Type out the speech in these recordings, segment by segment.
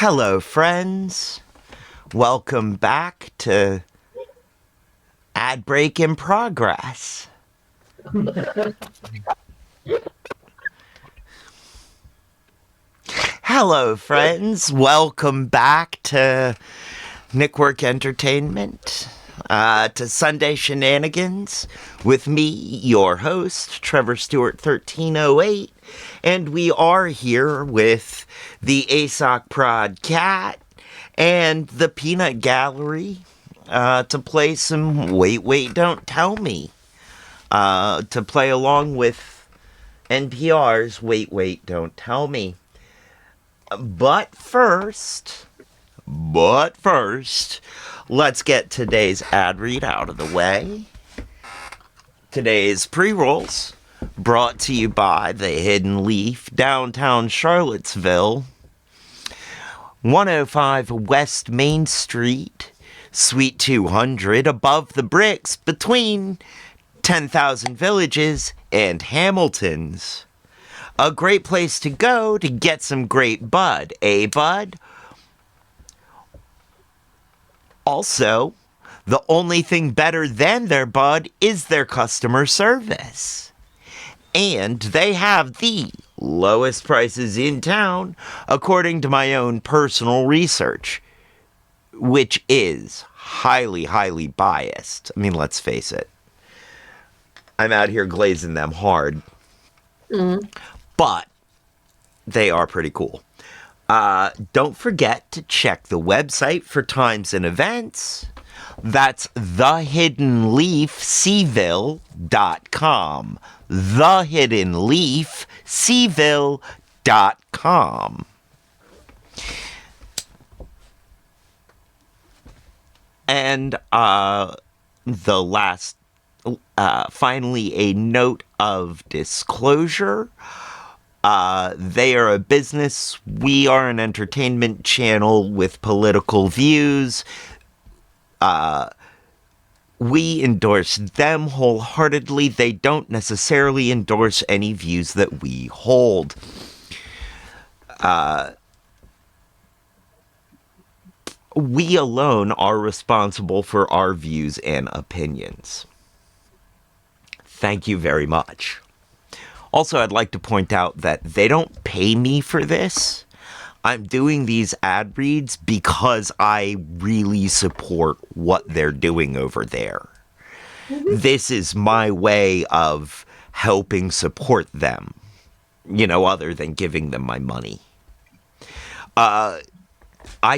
Hello, friends. Welcome back to Ad Break in Progress. Hello, friends. Welcome back to Nikwork Entertainment, to Sunday Shenanigans, with me, your host, Trevor Stewart 1308, and we are here with the ASOC Prod Cat and the Peanut Gallery to play some Wait, Wait, Don't Tell Me, to play along with NPRs Wait, Wait, Don't Tell Me. But first, let's get today's ad read out of the way. Today's pre-rolls brought to you by the Hidden Leaf, downtown Charlottesville, 105 West Main Street, Suite 200, above the bricks between 10,000 Villages and Hamilton's. A great place to go to get some great bud, eh, bud? Also, the only thing better than their bud is their customer service. And they have the lowest prices in town, according to my own personal research, which is highly, highly biased. I mean, let's face it. I'm out here glazing them hard. But they are pretty cool. Don't forget to check the website for times and events. That's thehiddenleafseville.com. Thehiddenleafseville.com. And the last, finally, a note of disclosure. They are a business. We are an entertainment channel with political views. We endorse them wholeheartedly. They don't necessarily endorse any views that we hold. We alone are responsible for our views and opinions. Thank you very much. Also, I'd like to point out that they don't pay me for this. I'm doing these ad reads because I really support what they're doing over there. This is my way of helping support them, other than giving them my money. I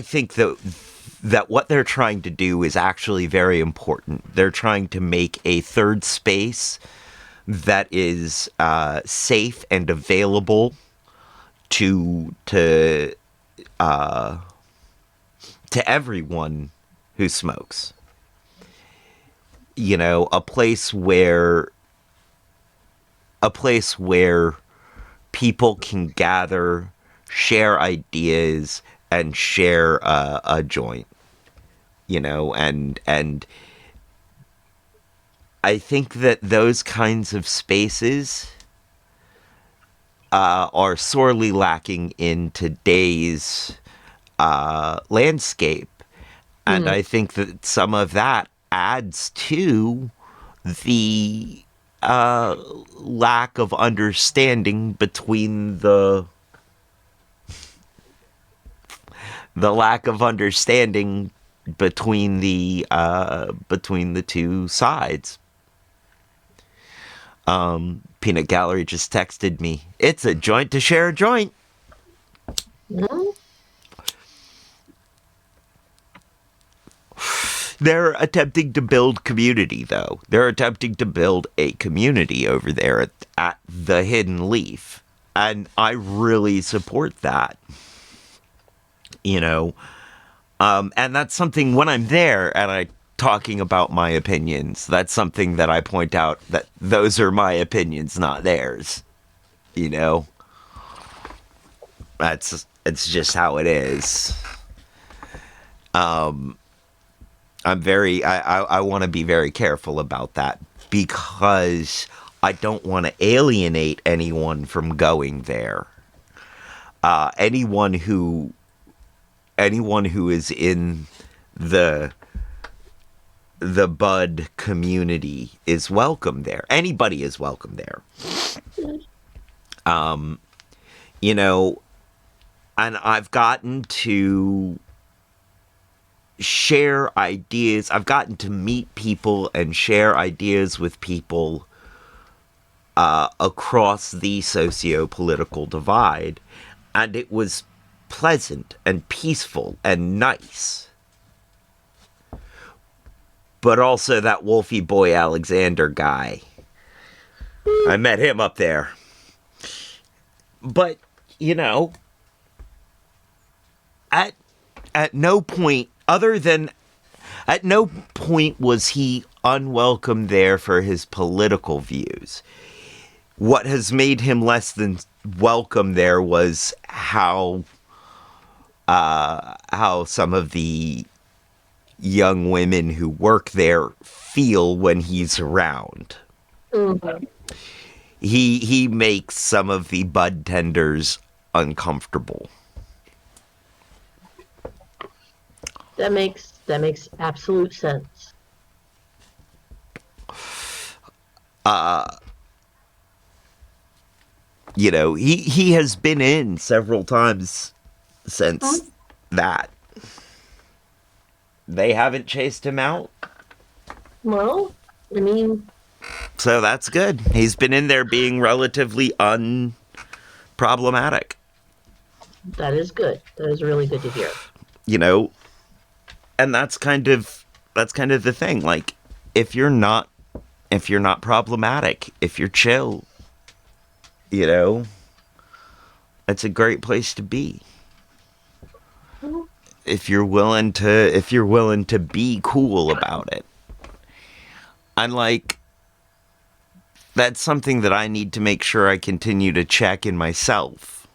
think that what they're trying to do is actually very important. They're trying to make a third space that is safe and available to everyone who smokes. A place where people can gather, share ideas, and share a joint. And I think that those kinds of spaces are sorely lacking in today's landscape. And I think that some of that adds to the lack of understanding between the two sides. Peanut Gallery just texted me. It's a joint to share a joint. They're attempting to build community, though. They're attempting to build a community over there at the Hidden Leaf. And I really support that. And that's something when I'm there and I talking about my opinions, that's something that I point out, that those are my opinions, not theirs. It's just how it is. I want to be very careful about that because I don't want to alienate anyone from going there. Anyone who anyone who is in the bud community is welcome there. Anybody is welcome there. You know, and I've gotten to share ideas. I've gotten to meet people and share ideas with people across the socio-political divide, and it was pleasant and peaceful and nice. But also that Wolfie Boy Alexander guy, I met him up there. But, you know, at no point, other than at no point was he unwelcome there for his political views. What has made him less than welcome there was how some of the young women who work there feel when he's around. Mm-hmm. He makes some of the bud tenders uncomfortable. That makes absolute sense. You know, he has been in several times since that. They haven't chased him out. Well, I mean, So that's good. He's been in there being relatively unproblematic. that is good. That is really good to hear. You know, and that's kind of the thing. Like, if you're not problematic, if you're chill, you know, it's a great place to be. If you're willing to be cool about it. And like, that's something that I need to make sure I continue to check in myself.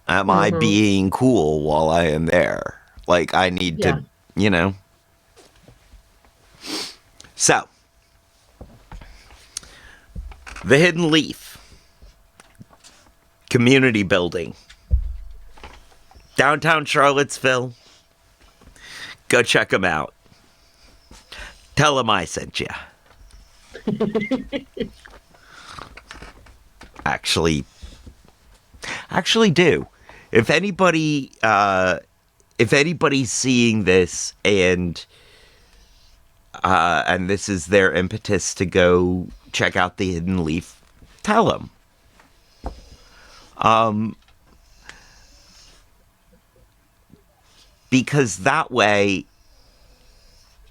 Am I being cool while I am there? Like, I need to, you know. So, the Hidden Leaf. Community building. Downtown Charlottesville. Go check them out. Tell them I sent you. Actually do. If anybody's seeing this and this is their impetus to go check out the Hidden Leaf, tell them. Because that way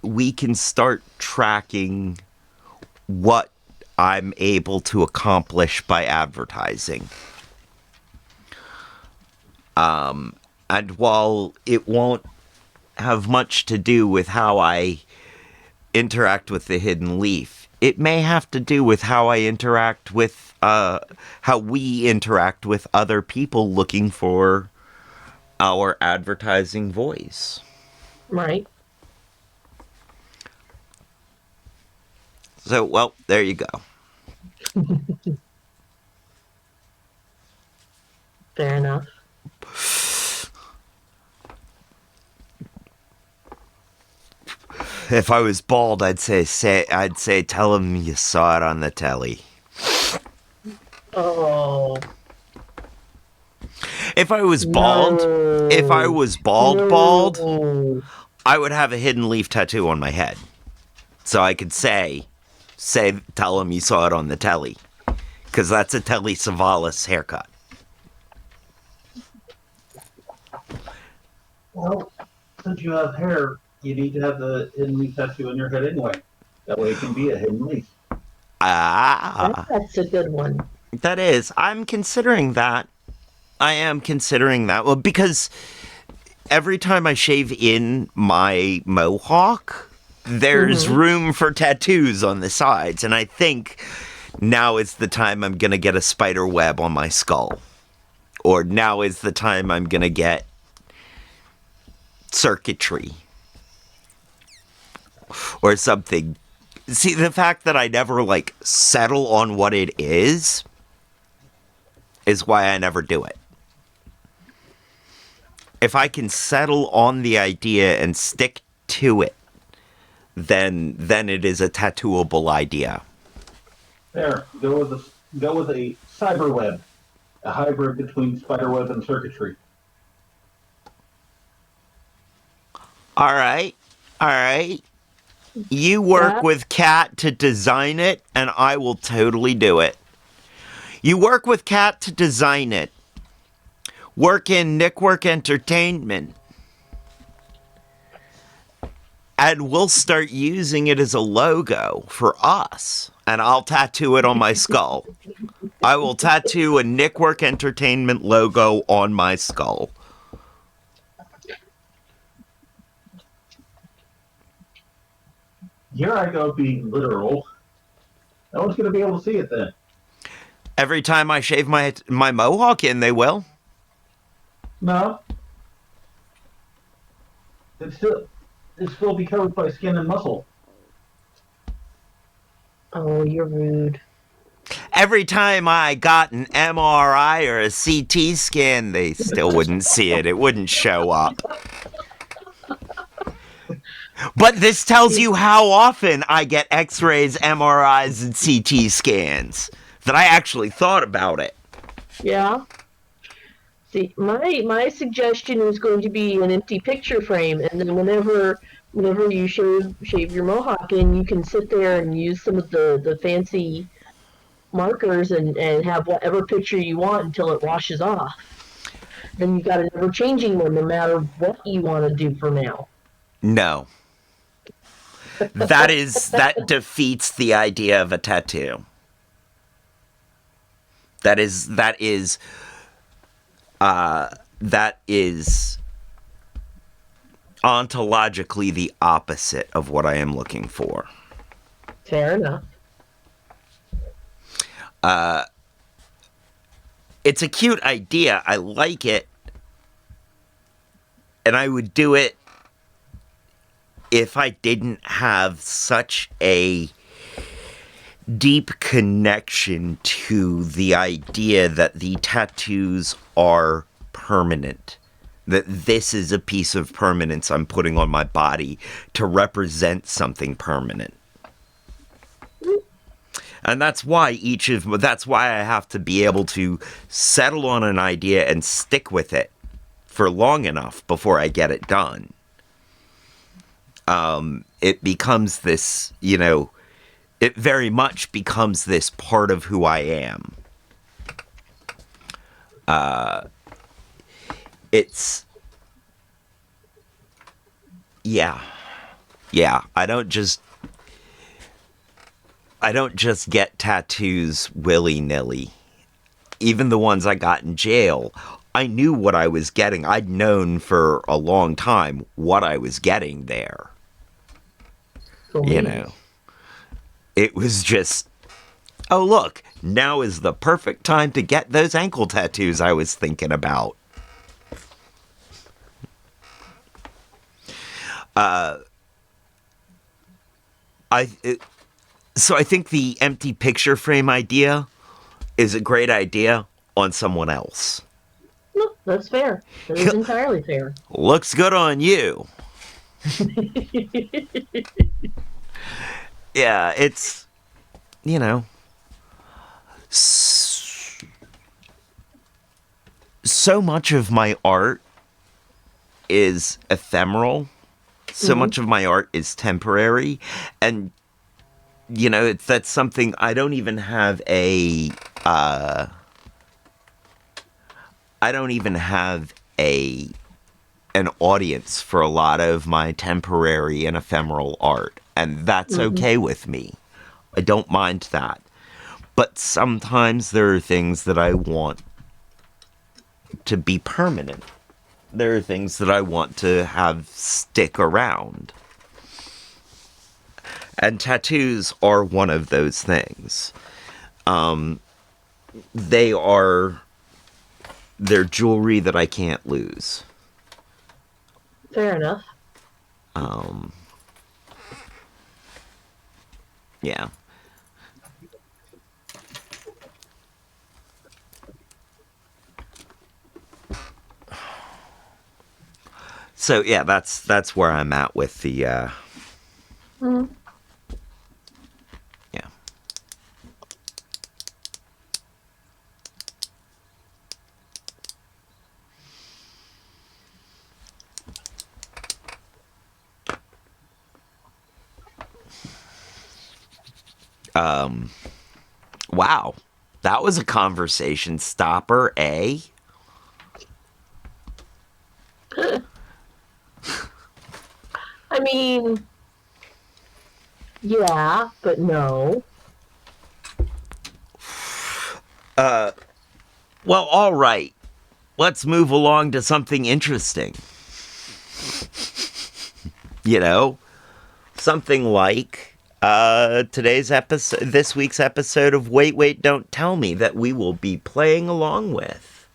we can start tracking what I'm able to accomplish by advertising. And while it won't have much to do with how I interact with the Hidden Leaf, it may have to do with how I interact with, how we interact with other people looking for our advertising voice. Right. So, well, there you go. Fair enough. If I was bald, I'd say tell him you saw it on the telly. Oh. If I was bald, No. I would have a Hidden Leaf tattoo on my head. So I could tell him you saw it on the telly. Because that's a Telly Savalas haircut. Well, since you have hair, you need to have the hidden leaf tattoo on your head anyway. That way it can be a hidden leaf. That's a good one. That is. I'm considering that. I am considering that. Well, because every time I shave in my mohawk, there's room for tattoos on the sides. And I think now is the time I'm going to get a spider web on my skull. Or now is the time I'm going to get circuitry. Or something. See, the fact that I never, settle on what it is why I never do it. if I can settle on the idea and stick to it, then it is a tattooable idea. There, go with a cyber web, a hybrid between spiderweb and circuitry. All right. All right. You work That with Kat to design it, and I will totally do it. You work with Kat to design it. Work in Nikwork Entertainment. And we'll start using it as a logo for us. And I'll tattoo it on my skull. I will tattoo a Nikwork Entertainment logo on my skull. Here I go being literal. No one's going to be able to see it then. Every time I shave my mohawk in, they will. No. It's still be covered by skin and muscle. oh, you're rude. Every time I got an MRI or a CT scan, they still wouldn't see it. It wouldn't show up. But this tells you how often I get X-rays, MRIs, and CT scans. That I actually thought about it. Yeah. See, my suggestion was going to be an empty picture frame, and then whenever you shave your mohawk in, you can sit there and use some of the fancy markers and have whatever picture you want until it washes off. Then you've got a never changing one, no matter what you want to do for now. No. That defeats the idea of a tattoo. That is ontologically the opposite of what I am looking for. Fair enough. It's a cute idea. I like it. And I would do it if I didn't have such a deep connection to the idea that the tattoos are permanent. That this is a piece of permanence I'm putting on my body to represent something permanent. And that's why I have to be able to settle on an idea and stick with it for long enough before I get it done. It becomes this, it very much becomes this part of who I am. I don't just get tattoos willy-nilly. Even the ones I got in jail, I knew what I was getting. I'd known for a long time what I was getting there. It was just, oh look, now is the perfect time to get those ankle tattoos I was thinking about. So I think the empty picture frame idea is a great idea on someone else. No, that's fair. That is entirely fair. Looks good on you. Yeah, it's, so much of my art is ephemeral. So much of my art is temporary. And, that's something I don't even have an audience for a lot of my temporary and ephemeral art. And that's okay with me. I don't mind that. But sometimes there are things that I want to be permanent. There are things that I want to have stick around. And tattoos are one of those things. They're jewelry that I can't lose. Fair enough. Yeah. So yeah, that's where I'm at with the yeah. Wow. That was a conversation stopper, eh? I mean, yeah, but no. Well, all right. Let's move along to something interesting. You know, something like this week's episode of Wait, Wait, Don't Tell Me that we will be playing along with.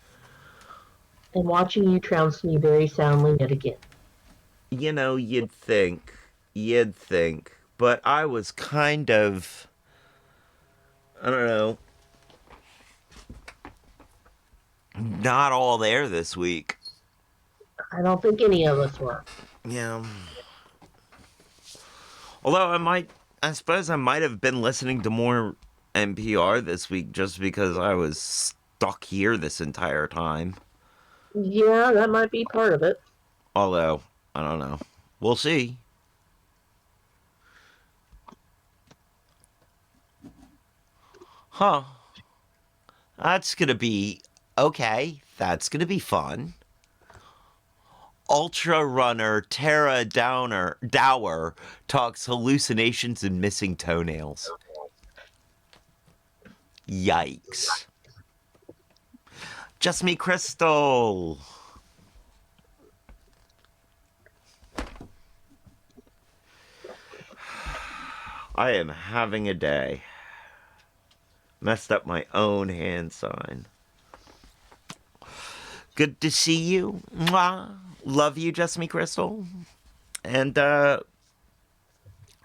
And watching you trounce me very soundly yet again. You know, you'd think, but I was kind of, I don't know, not all there this week. I don't think any of us were. Yeah. Although I suppose I might have been listening to more NPR this week just because I was stuck here this entire time. Yeah, that might be part of it. Although, I don't know. We'll see. Huh. That's gonna be okay. That's gonna be fun. Ultra runner Tara Dower talks hallucinations and missing toenails. Yikes. Just me, Crystal. I am having a day. Messed up my own hand sign. Good to see you. Mwah. Love you, Just Me, Crystal. And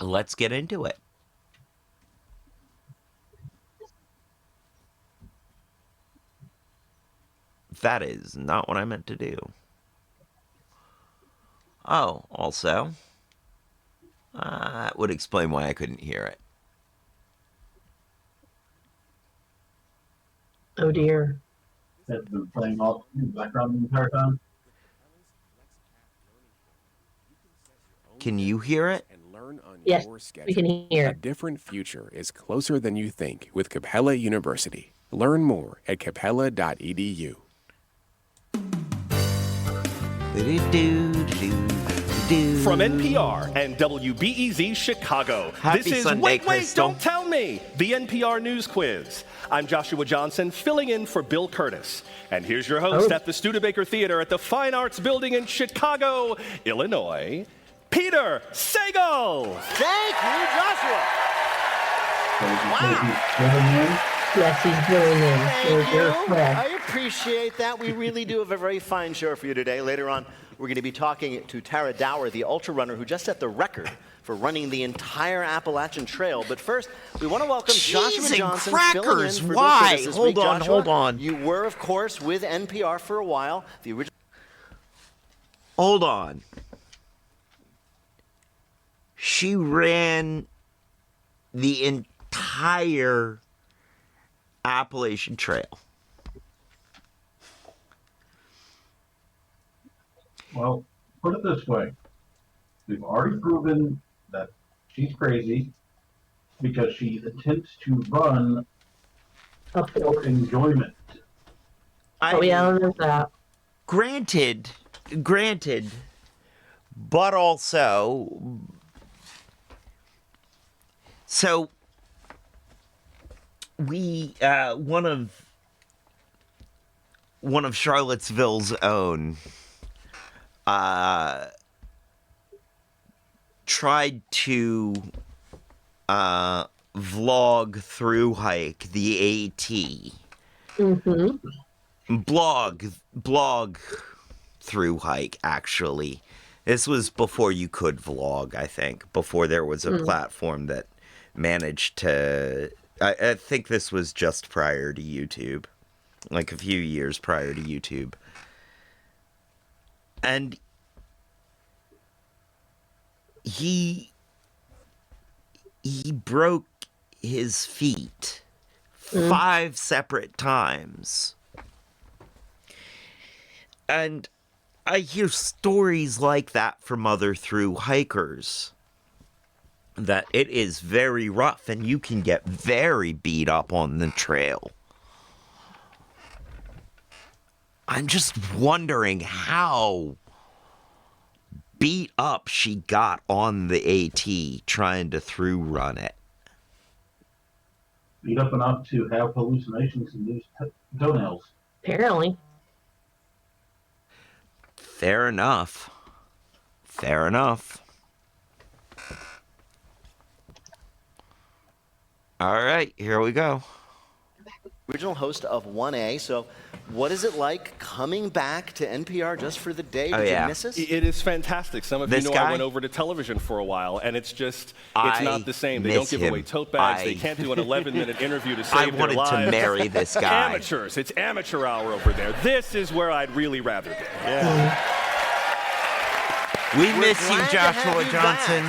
let's get into it. That is not what I meant to do. Oh, also, that would explain why I couldn't hear it. Oh dear. Has been playing all in the background the entire time. Can you hear it? And learn on Yes, your we can schedule. hear. A different future is closer than you think with Capella University. Learn more at capella.edu. From NPR and WBEZ Chicago, Happy this is Sunday, Wait, Wait, Crystal. Don't Tell Me, the NPR News Quiz. I'm Joshua Johnson, filling in for Bill Curtis. And here's your host at the Studebaker Theater at the Fine Arts Building in Chicago, Illinois, Peter Sagal. Thank you, Joshua. Wow. Yes, he's filling in. Thank You're you. correct. I appreciate that. We really do have a very fine show for you today. Later on, we're going to be talking to Tara Dower, the ultra runner who just set the record for running the entire Appalachian Trail. But first, we want to welcome Joshua and Johnson, filling crackers, in for why? Bill Curtis this Hold week. on, Joshua, hold on. You were, of course, with NPR for a while. The original. Hold on. She ran the entire Appalachian Trail. Well, put it this way. We've already proven that she's crazy because she attempts to run for enjoyment. Oh, yeah, there's that. Granted, but also, so we one of Charlottesville's own tried to vlog through hike the AT. Mm-hmm. Blog through hike, actually. This was before you could vlog, I think. Before there was a platform that managed to... I think this was just prior to YouTube. Like a few years prior to YouTube. And he broke his feet 5 separate times. And I hear stories like that from other thru hikers, that it is very rough and you can get very beat up on the trail. I'm just wondering how beat up she got on the AT trying to through run it. Beat up enough to have hallucinations and lose toenails. Apparently. Fair enough. Fair enough. All right, here we go. Original host of 1A. So what is it like coming back to NPR just for the day? Did you miss us? It is fantastic. Some of you know I went over to television for a while, and it's not the same. They don't give away tote bags. They can't do an 11-minute interview to save their lives. I wanted to marry this guy. Amateurs. It's amateur hour over there. This is where I'd really rather be. Yeah. We miss you, Joshua Johnson.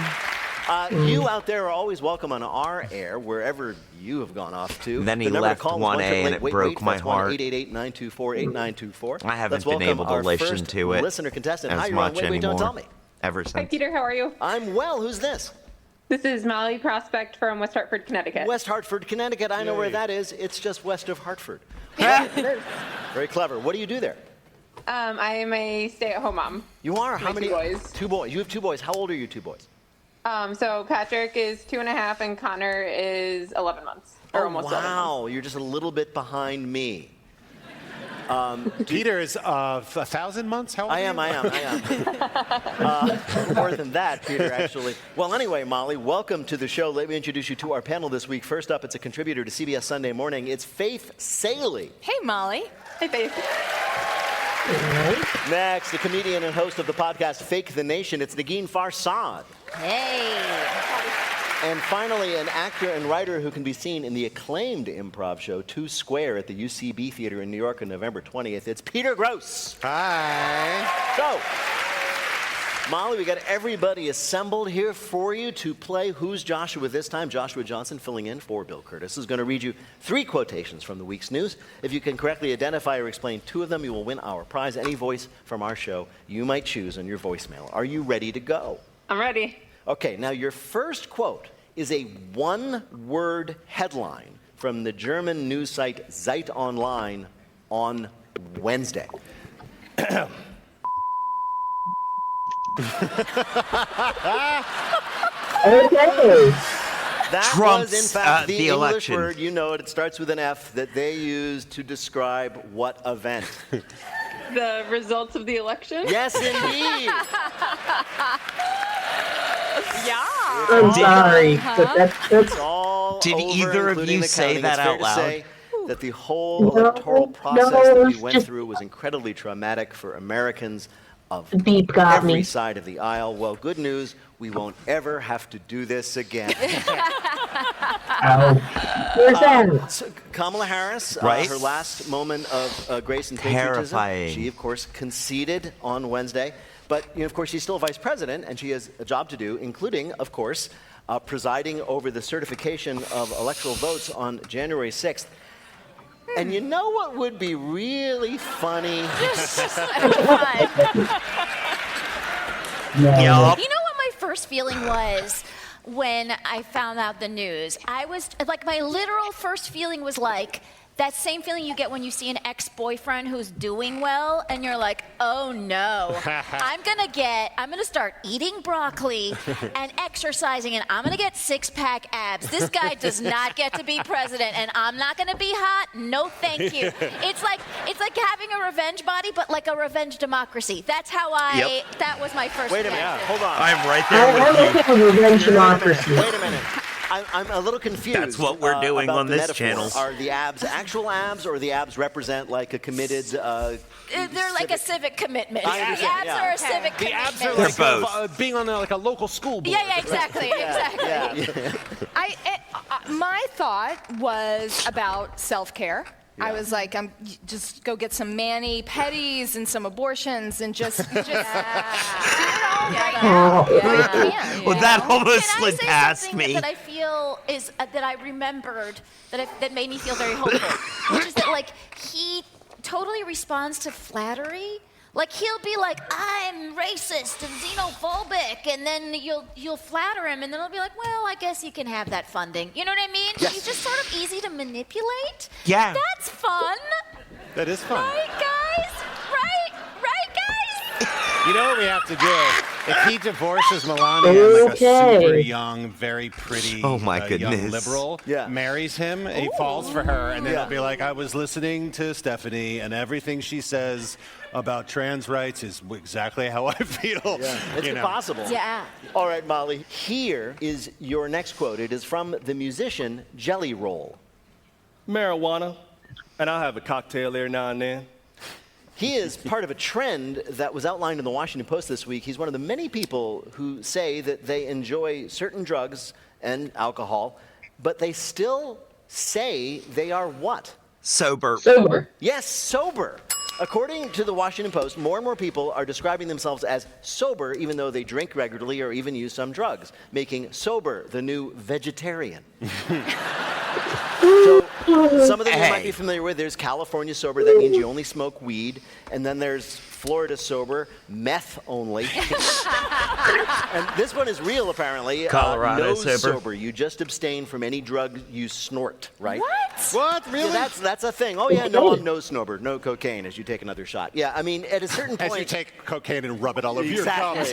You out there are always welcome on our air, wherever you have gone off to. Then he left 1A and it broke my heart. 888-924-8924. I haven't been able to listen to it listener contestant. as Hi, much wait, don't tell anymore. me. Ever since. Hi, Peter. How are you? I'm well. Who's this? This is Molly Prospect from West Hartford, Connecticut. West Hartford, Connecticut. I know where that is. It's just west of Hartford. Very clever. What do you do there? I am a stay-at-home mom. You are? How many? 2 boys. 2 boys. You have 2 boys. How old are your 2 boys? So Patrick is 2.5 and Connor is 11 months. Or almost 11 months. Wow. You're just a little bit behind me. Peter is 1,000 months? How old I am. More than that, Peter, actually. Well, anyway, Molly, welcome to the show. Let me introduce you to our panel this week. First up, it's a contributor to CBS Sunday Morning. It's Faith Saley. Hey, Molly. Hey, Faith. Next, the comedian and host of the podcast Fake the Nation. It's Negin Farsad. Hey. And finally, an actor and writer who can be seen in the acclaimed improv show 2 Square at the UCB Theater in New York on November 20th. It's Peter Gross. Hi. So, Molly, we got everybody assembled here for you to play Who's Joshua this time. Joshua Johnson filling in for Bill Curtis is going to read you 3 quotations from the week's news. If you can correctly identify or explain 2 of them, you will win our prize. Any voice from our show you might choose on your voicemail. Are you ready to go? I'm ready. Okay, now your first quote is a 1-word headline from the German news site Zeit Online on Wednesday. Okay. That Trump's, was, in fact, the English election. word, you know it, it starts with an F, that they used to describe what event? The results of the election? Yes, indeed. Yeah. I'm sorry, but that's It's all Did over, either of including you the say counting. that It's fair out to loud? say that the whole No, electoral process no, that we it's went just- through was incredibly traumatic for Americans of the beep got every me. side of the aisle. Well, good news, we won't ever have to do this again. Ouch. Where's that? So Kamala Harris, Right? her last moment of grace and patriotism, Terrifying. she, of course, conceded on Wednesday. But, of course, she's still vice president, and she has a job to do, including, of course, presiding over the certification of electoral votes on January 6th. And you know what would be really funny? No. Yup. You know what my first feeling was when I found out the news? I was like, my literal first feeling was like that same feeling you get when you see an ex-boyfriend who's doing well and you're like, oh no, I'm gonna start eating broccoli and exercising and I'm gonna get 6-pack abs. This guy does not get to be president and I'm not gonna be hot. No, thank you. It's like having a revenge body, but like a revenge democracy. That's how that was my first Wait a minute, reaction. hold on. I'm right there I'm with you. okay with revenge democracy. Wait a minute. I'm a little confused. That's what we're doing about on the this metaphor. channel. Are the abs actual abs, or the abs represent like a committed? They're like a civic commitment. I The understand, abs yeah. are a civic The commitment. abs are They're like both. being on like a local school board. Yeah, exactly. Yeah. My thought was about self-care. I was like, just go get some mani-pedis and some abortions and just do it all right now. Well, that almost Can I slid say past something me. that I feel is that I remembered that made me feel very hopeful, which is that like he totally responds to flattery. Like he'll be like, I'm racist and xenophobic, and then you'll flatter him, and then he'll be like, well, I guess you can have that funding. You know what I mean? Yes. He's just sort of easy to manipulate. Yeah. That's fun. That is fun. Right, guys? Right, guys? You know what we have to do? If he divorces Melania, like a super young, very pretty, Oh my young goodness. liberal, marries him, he falls for her, and then he'll be like, I was listening to Stephanie, and everything she says about trans rights is exactly how I feel. Yeah. It's possible. Yeah. All right, Molly, here is your next quote. It is from the musician Jelly Roll. Marijuana, and I'll have a cocktail there now and then. He is part of a trend that was outlined in the Washington Post this week. He's one of the many people who say that they enjoy certain drugs and alcohol, but they still say they are what? Sober. Yes, sober. According to the Washington Post, more and more people are describing themselves as sober even though they drink regularly or even use some drugs, making sober the new vegetarian. So some of them you might be familiar with. There's California sober. That means you only smoke weed. And then there's Florida sober, meth only. And this one is real, apparently. Colorado sober. You just abstain from any drug you snort, right? What? Really? Yeah, that's a thing. Oh, yeah, no, I'm no snober. No cocaine as you take another shot. Yeah, I mean, at a certain point... As you take cocaine and rub it all over your gums.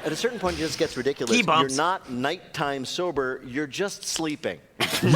At a certain point, it just gets ridiculous. You're not nighttime sober. You're just sleeping. So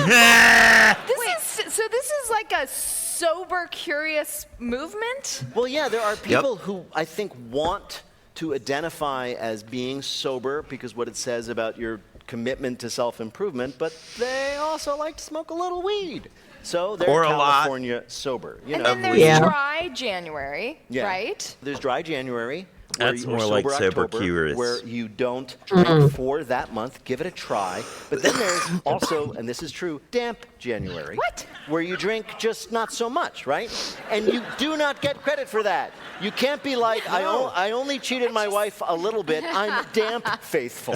this is like a sober, curious movement? Well, yeah, there are people who I think want to identify as being sober because what it says about your commitment to self-improvement, but they also like to smoke a little weed. So they're Or a California sober. You And know. then there's dry January, right? There's dry January. That's more like sober October, curious. where you don't drink for that month. Give it a try. But then there's also, and this is true, damp January. What? Where you drink just not so much, right? And you do not get credit for that. You can't be like, I only cheated my wife a little bit. I'm damp faithful.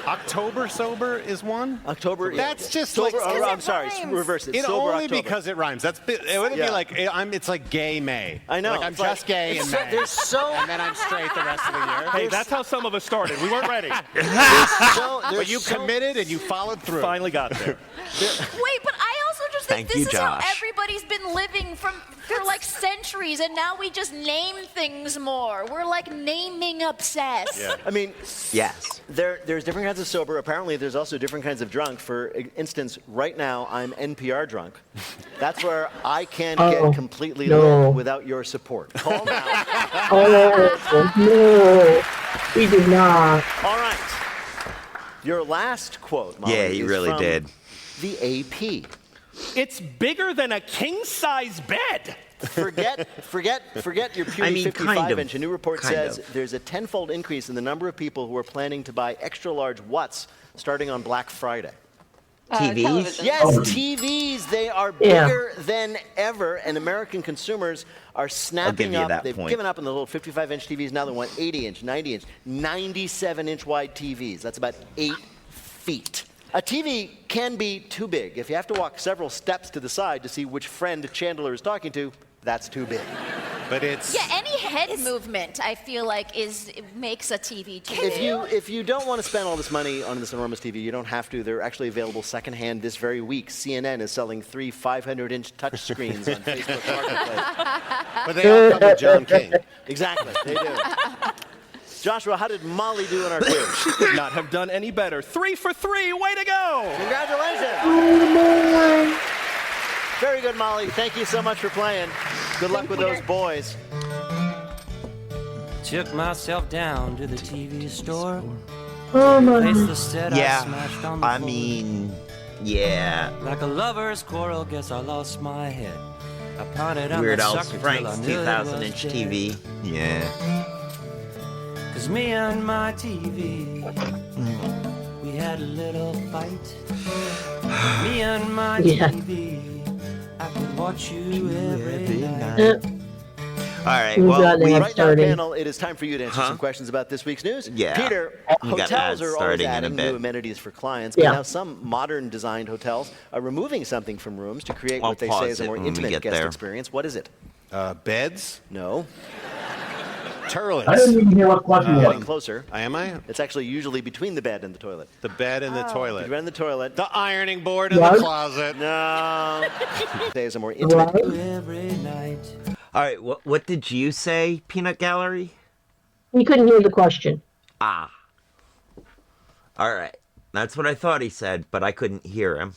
October sober is one? October. That's just sober, like... I'm sorry, reverse it. It's sober only October. because it rhymes. It wouldn't be like, it's like gay May. I know. Like I'm just gay in May. And then I'm straight the rest of the year. Hey, that's how some of us started. We weren't ready. But you committed and you followed through. Finally got there. Wait, but I also just think Thank you, this is how Josh. everybody's been living for like centuries, and now we just name things more. We're like naming obsessed. Yeah. I mean, yes. There's different kinds of sober. Apparently, there's also different kinds of drunk. For instance, right now, I'm NPR drunk. That's where I can't get completely lit without your support. Call now. No, we did not. All right. Your last quote, Molly, Yeah, he is really from did. The AP. It's bigger than a king-size bed. Forget your puny 55-inch. A new report says there's a tenfold increase in the number of people who are planning to buy extra-large watts starting on Black Friday. TVs? Yes, TVs. They are bigger than ever, and American consumers are snapping up. They've given up on the little 55-inch TVs. Now they want 80-inch, 90-inch, 97-inch wide TVs. That's about 8 feet. A TV can be too big. If you have to walk several steps to the side to see which friend Chandler is talking to, that's too big. But it's... Yeah, any head movement, I feel like, makes a TV too big. If you don't want to spend all this money on this enormous TV, you don't have to. They're actually available secondhand this very week. CNN is selling 3 500-inch touchscreens on Facebook Marketplace. But they all come with John King. Exactly, they do. Joshua, how did Molly do in our quiz? She could not have done any better. 3 for 3. Way to go! Congratulations. Very good, Molly. Thank you so much for playing. Good luck with those boys. Took myself down to the TV store. Oh my. Placed the set I smashed on the floor. Yeah. Like a lover's quarrel, guess I lost my head. I pounded on Weird that Al sucker Frank's till I knew it 2000-inch was TV. dead. Yeah. 'Cause me and my TV, we had a little fight. Me and my Yeah. TV, I could watch you every night. All right. We've Well, got we ads Right now, starting. panel, it is time for you to answer some questions about this week's news. Yeah. Peter, We got hotels ads are always starting in a adding bit. new amenities for clients, but Yeah. now some modern designed hotels are removing something from rooms to create I'll what they say pause is a it more when we intimate get guest there. experience. What is it? Beds? No. Turlets. I didn't even hear what question Getting was. closer. Am I? It's actually usually between the bed and the toilet. The bed and the The toilet. bed and the toilet. The ironing board in the What? closet. No. Say is a more intimate. What? Every night. All right. What did you say, Peanut Gallery? We couldn't hear the question. Ah. All right. That's what I thought he said, but I couldn't hear him.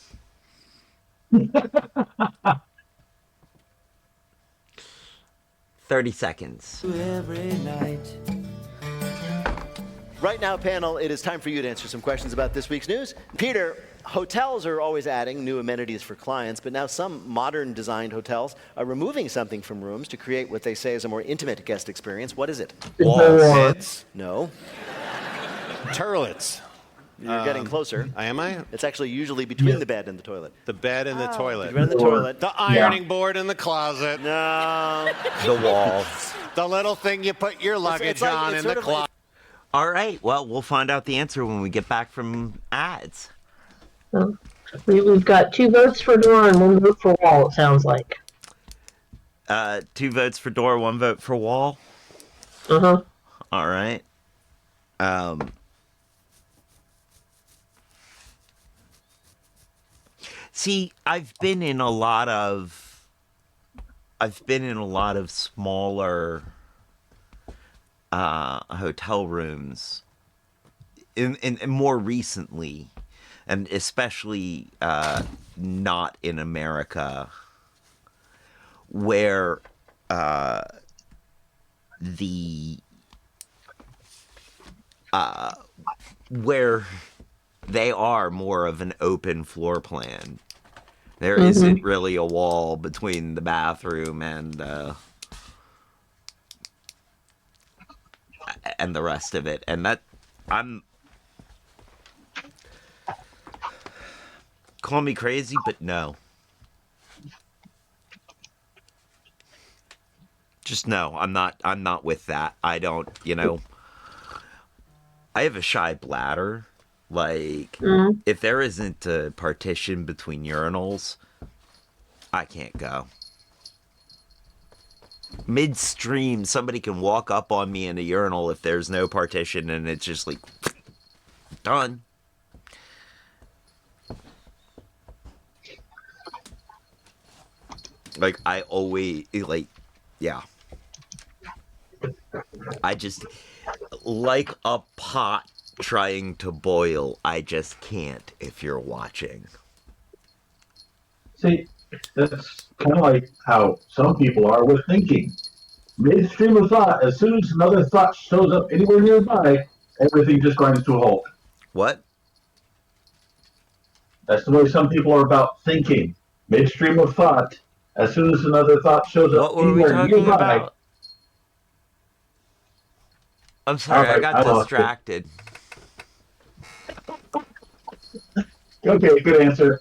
30 seconds. Every night. Right now, panel, it is time for you to answer some questions about this week's news. Peter, hotels are always adding new amenities for clients, but now some modern designed hotels are removing something from rooms to create what they say is a more intimate guest experience. What is it? Walls. Beds. No. Turlets. You're getting closer. Am I? It's actually usually between the bed and the toilet. The bed and the The toilet. bed and the toilet. The ironing board in the closet. No. The walls. The little thing you put your luggage like- on it's in the sort of- closet. All right. Well, we'll find out the answer when we get back from ads. We've got 2 votes for door and 1 vote for wall, it sounds like. 2 votes for door, 1 vote for wall. Uh-huh. All right. See, I've been in a lot of smaller hotel rooms in more recently, and especially not in America, where where they are more of an open floor plan. There isn't really a wall between the bathroom and the rest of it. And that, call me crazy, but no. Just no, I'm not with that. I don't, I have a shy bladder. Like, if there isn't a partition between urinals, I can't go. Midstream, somebody can walk up on me in a urinal if there's no partition, and it's just like, done. Like, I always, yeah. I just, like a pot trying to boil, I just can't if you're watching. See, that's kind of like how some people are with thinking. Midstream of thought, as soon as another thought shows up anywhere nearby, everything just grinds to a halt. What? That's the way some people are about thinking. Midstream of thought, as soon as another thought shows up What were we anywhere talking nearby. about? I'm sorry, Alright, I I got lost it. distracted. Okay, good answer.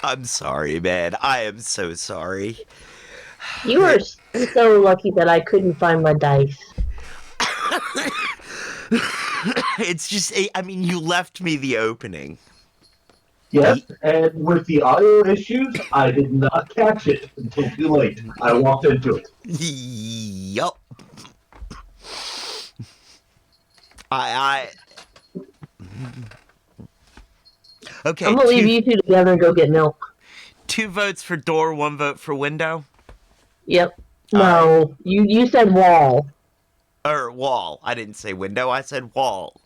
I'm sorry, man. I am so sorry. You are so lucky that I couldn't find my dice. It's just, I mean, you left me the opening. Yes, and with the audio issues, I did not catch it until too late. I walked into it. Yup. Okay. I'm gonna leave you 2 together and go get milk. 2 votes for door, 1 vote for window. Yep. No, you said wall. Or wall. I didn't say window. I said wall.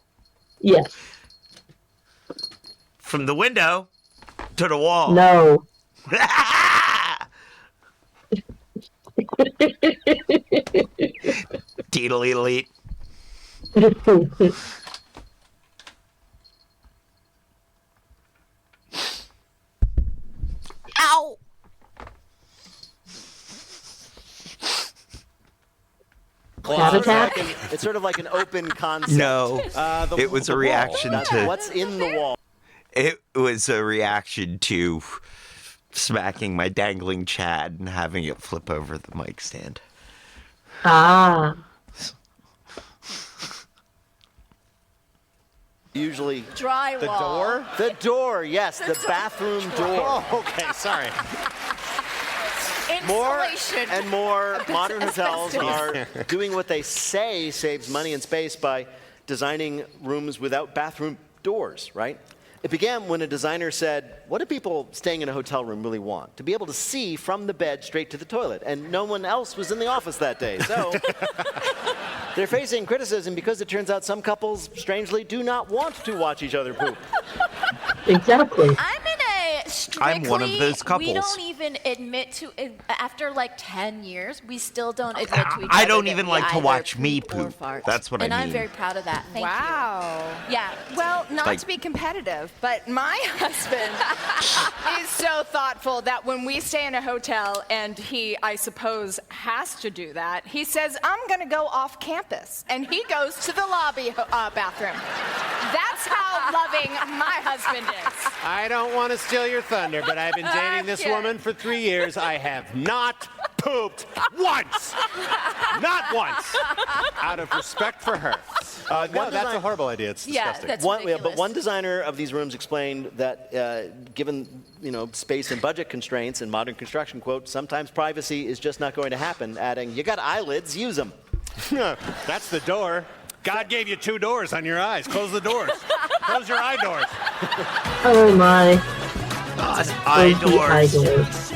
Yes. From the window to the wall. No. Teedly elite. Cat attack? It's sort of like an open concept. No, it was a reaction to. What's in the wall? It was a reaction to smacking my dangling Chad and having it flip over the mic stand. Ah. Usually Drywall. The door? the door, yes, the bathroom door. Oh, okay, sorry. More Insulation. and more modern hotels are doing what they say saves money and space by designing rooms without bathroom doors, right? It began when a designer said, what do people staying in a hotel room really want? To be able to see from the bed straight to the toilet. And no one else was in the office that day. So they're facing criticism because it turns out some couples, strangely, do not want to watch each other poop. Exactly. I'm in a strictly, I'm one of those couples. We don't even admit to it. After like 10 years, we still don't admit to each other. I don't that even we like to either watch me poop or poop. fart. That's what I and mean. I'm very proud of that. Thank Wow. you. Yeah. Well, not Like- to be competitive, but my husband is so thoughtful that when we stay in a hotel and he, I suppose, has to do that, he says, I'm going to go off campus. And he goes to the lobby bathroom. That's how loving my husband is. I don't want to steal your thunder, but I've been dating this Okay. woman for 3 years. I have not pooped once. Not once. Out of respect for her. No, that's a horrible idea. It's disgusting. That's But ridiculous. one designer of these rooms explained that given space and budget constraints and modern construction, quote, sometimes privacy is just not going to happen, adding, you got eyelids, use them. That's the door. God gave you 2 doors on your eyes. Close the doors. Close your eye doors. Oh my. Eye Those eye doors. doors.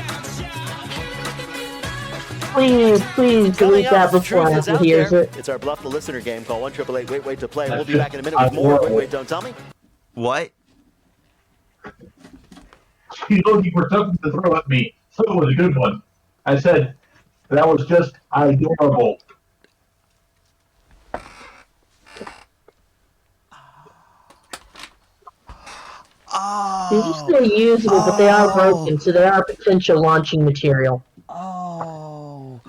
Please delete that The before truth is Apple out hears there. it. It's our Bluff the Listener game. Call 1-888-WAIT-WAIT to play. We'll be back in a minute with more Wait, Wait, Don't Tell Me. What? She's looking for something to throw at me. So it was a good one. I said, that was just adorable. These are still usable, but they are broken, so they are potential launching material. Oh,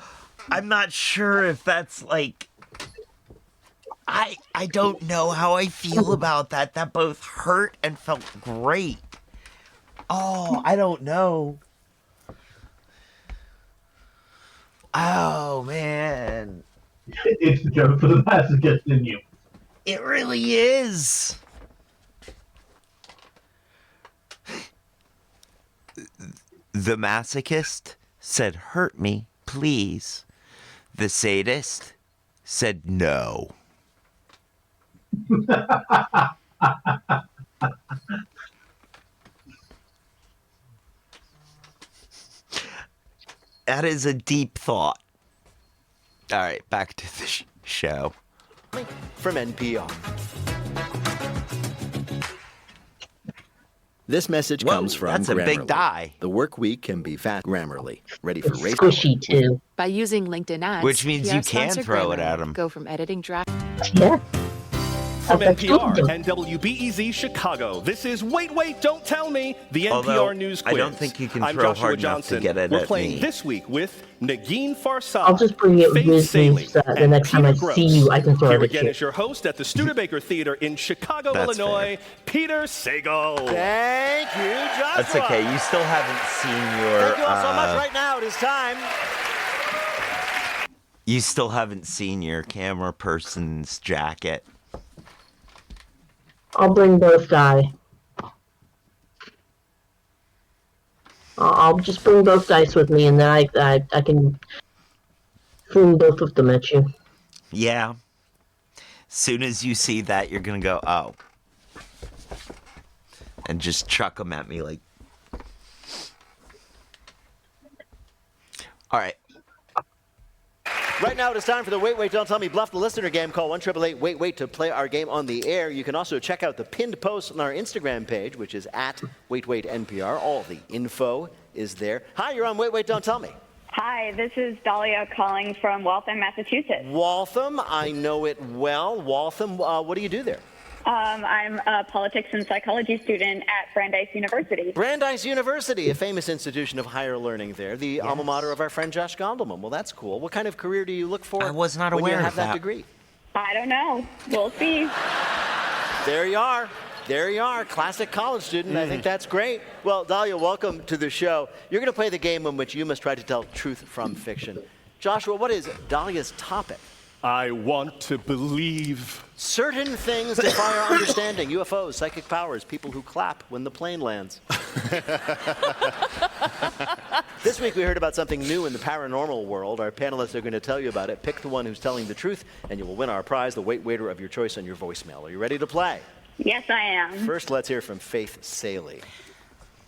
I'm not sure if that's like. I don't know how I feel about that. That both hurt and felt great. Oh, I don't know. Oh man, It's the joke for the masses gets in you. it really is. The masochist said, "Hurt me, please." The sadist said, "No." That is a deep thought. All right, back to the show. From NPR. This message Whoa, comes from that's a big Grammarly. die. The work week can be fast. Grammarly. Ready for It's race? squishy too. By using LinkedIn ads, Which means PR you can sponsored throw it Grammarly. at 'em. Go from editing draft. Yeah. From That's NPR good. and WBEZ Chicago, this is Wait, Wait, Don't Tell Me, the Although, NPR News I Quiz. don't think you can I'm throw Joshua hard enough to Johnson. get it We're at playing me. this week with Negin Farsad, I'll just bring it Faith with me Saley, so that the and next time Peter I see Gross. you, I can throw Here it at again you. is your host at the Studebaker Theater in Chicago, That's Illinois, Peter Sagal. Thank you, Joshua. That's okay. You still haven't seen your. Thank you all so much. Right now, it is time. You still haven't seen your camera person's jacket. I'll bring both guys. I'll just bring both dice with me, and then I can fling both of them at you. Yeah. Soon as you see that, you're gonna go, oh, and just chuck them at me like. All right. Right now, it is time for the Wait, Wait, Don't Tell Me Bluff the Listener game. Call 1-888-WAIT-WAIT to play our game on the air. You can also check out the pinned post on our Instagram page, which is at WaitWaitNPR. All the info is there. Hi, you're on Wait, Wait, Don't Tell Me. Hi, this is Dahlia calling from Waltham, Massachusetts. Waltham, I know it well. Waltham, what do you do there? I'm a politics and psychology student at Brandeis University. Brandeis University, a famous institution of higher learning there, the alma mater of our friend Josh Gondelman. Well, that's cool. What kind of career do you look for I was not when aware you of have that that. degree? I don't know. We'll see. There you are. There you are, classic college student. I think that's great. Well, Dahlia, welcome to the show. You're going to play the game in which you must try to tell truth from fiction. Joshua, what is Dahlia's topic? I want to believe. Certain things defy our understanding. UFOs, psychic powers, people who clap when the plane lands. This week we heard about something new in the paranormal world. Our panelists are going to tell you about it. Pick the one who's telling the truth, and you will win our prize, the weight waiter of your choice on your voicemail. Are you ready to play? Yes, I am. First, let's hear from Faith Saley.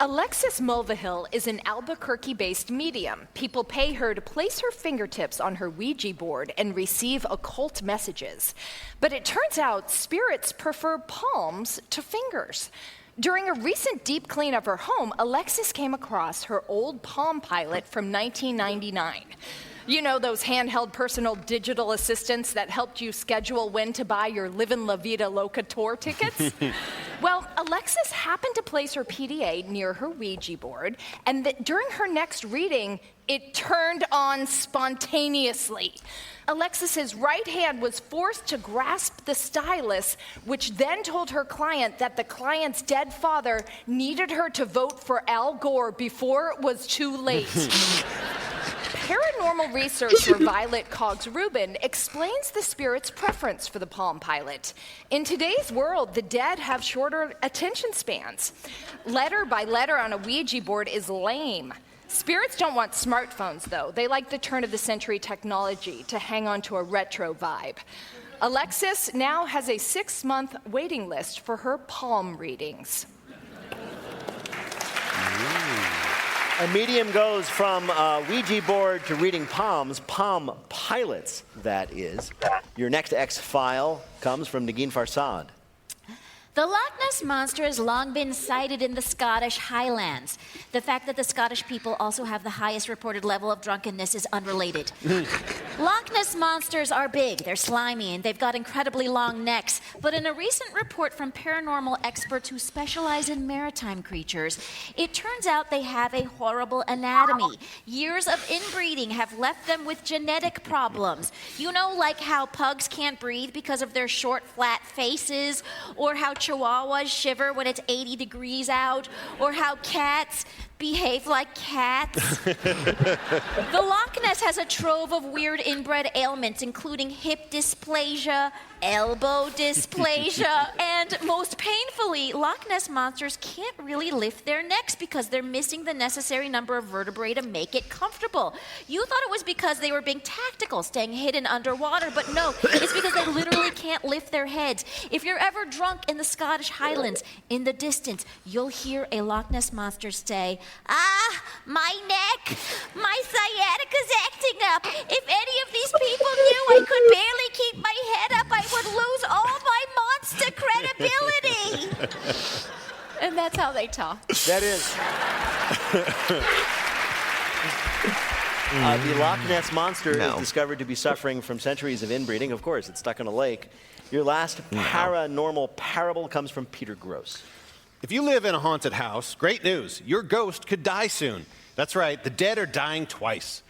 Alexis Mulvihill is an Albuquerque-based medium. People pay her to place her fingertips on her Ouija board and receive occult messages. But it turns out spirits prefer palms to fingers. During a recent deep clean of her home, Alexis came across her old Palm Pilot from 1999. You know, those handheld personal digital assistants that helped you schedule when to buy your Livin' La Vida Loca tour tickets? Well, Alexis happened to place her PDA near her Ouija board, and during her next reading, it turned on spontaneously. Alexis's right hand was forced to grasp the stylus, which then told her client that the client's dead father needed her to vote for Al Gore before it was too late. Paranormal researcher Violet Cogs-Rubin explains the spirit's preference for the Palm Pilot. In today's world, the dead have shorter attention spans. Letter by letter on a Ouija board is lame. Spirits don't want smartphones, though. They like the turn-of-the-century technology to hang on to a retro vibe. Alexis now has a 6-month waiting list for her palm readings. A medium goes from Ouija board to reading palms, Palm Pilots, that is. Your next X-File comes from Negin Farsad. The Loch Ness Monster has long been sighted in the Scottish Highlands. The fact that the Scottish people also have the highest reported level of drunkenness is unrelated. Loch Ness Monsters are big, they're slimy, and they've got incredibly long necks. But in a recent report from paranormal experts who specialize in maritime creatures, it turns out they have a horrible anatomy. Years of inbreeding have left them with genetic problems. You know, like how pugs can't breathe because of their short, flat faces, or how Chihuahuas shiver when it's 80 degrees out, or how cats behave like cats. The Loch Ness has a trove of weird inbred ailments, including hip dysplasia, elbow dysplasia, and most painfully, Loch Ness monsters can't really lift their necks because they're missing the necessary number of vertebrae to make it comfortable. You thought it was because they were being tactical, staying hidden underwater, but no, it's because they literally can't lift their heads. If you're ever drunk in the Scottish Highlands, in the distance, you'll hear a Loch Ness monster say, "Ah, my neck, my sciatica's acting up. If any of these people knew I could barely keep my head up, I would lose all my monster credibility." And that's how they talk. That is. The Loch Ness Monster is discovered to be suffering from centuries of inbreeding. Of course, it's stuck in a lake. Your last paranormal parable comes from Peter Gross. If you live in a haunted house, great news. Your ghost could die soon. That's right, the dead are dying twice.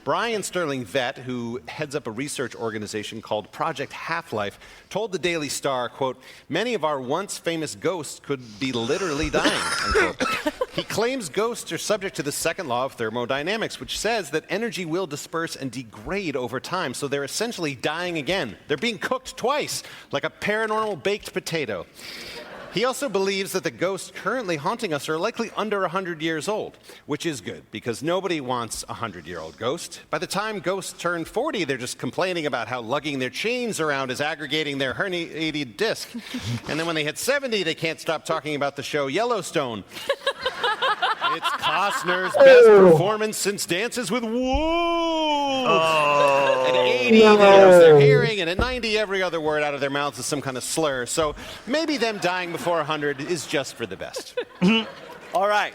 Brian Sterling Vett, who heads up a research organization called Project Half-Life, told the Daily Star, quote, "Many of our once famous ghosts could be literally dying," unquote. He claims ghosts are subject to the second law of thermodynamics, which says that energy will disperse and degrade over time, so they're essentially dying again. They're being cooked twice, like a paranormal baked potato. He also believes that the ghosts currently haunting us are likely under 100 years old, which is good, because nobody wants a 100-year-old ghost. By the time ghosts turn 40, they're just complaining about how lugging their chains around is aggregating their herniated disc. And then when they hit 70, they can't stop talking about the show Yellowstone. It's Costner's best performance since Dances with Wolves. At 80, they lose their hearing, and at 90, every other word out of their mouths is some kind of slur. So maybe them dying before 100 is just for the best. All right.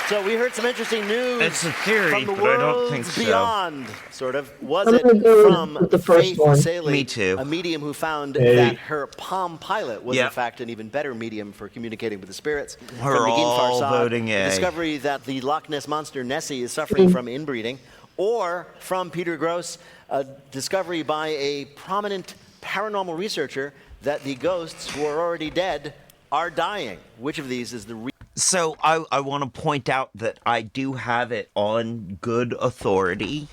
So we heard some interesting news. It's a theory, from the but I don't think worlds so. beyond. Sort of. Was I'm it gonna go from with the first Faith one. Saley, Me too. a medium who found Hey. that her Palm Pilot was Yeah. in fact an even better medium for communicating with the spirits? We're from Negin all Farsad, voting the A. discovery that the Loch Ness monster Nessie is suffering from inbreeding, or from Peter Gross, a discovery by a prominent paranormal researcher that the ghosts who are already dead are dying. Which of these is the So I want to point out that I do have it on good authority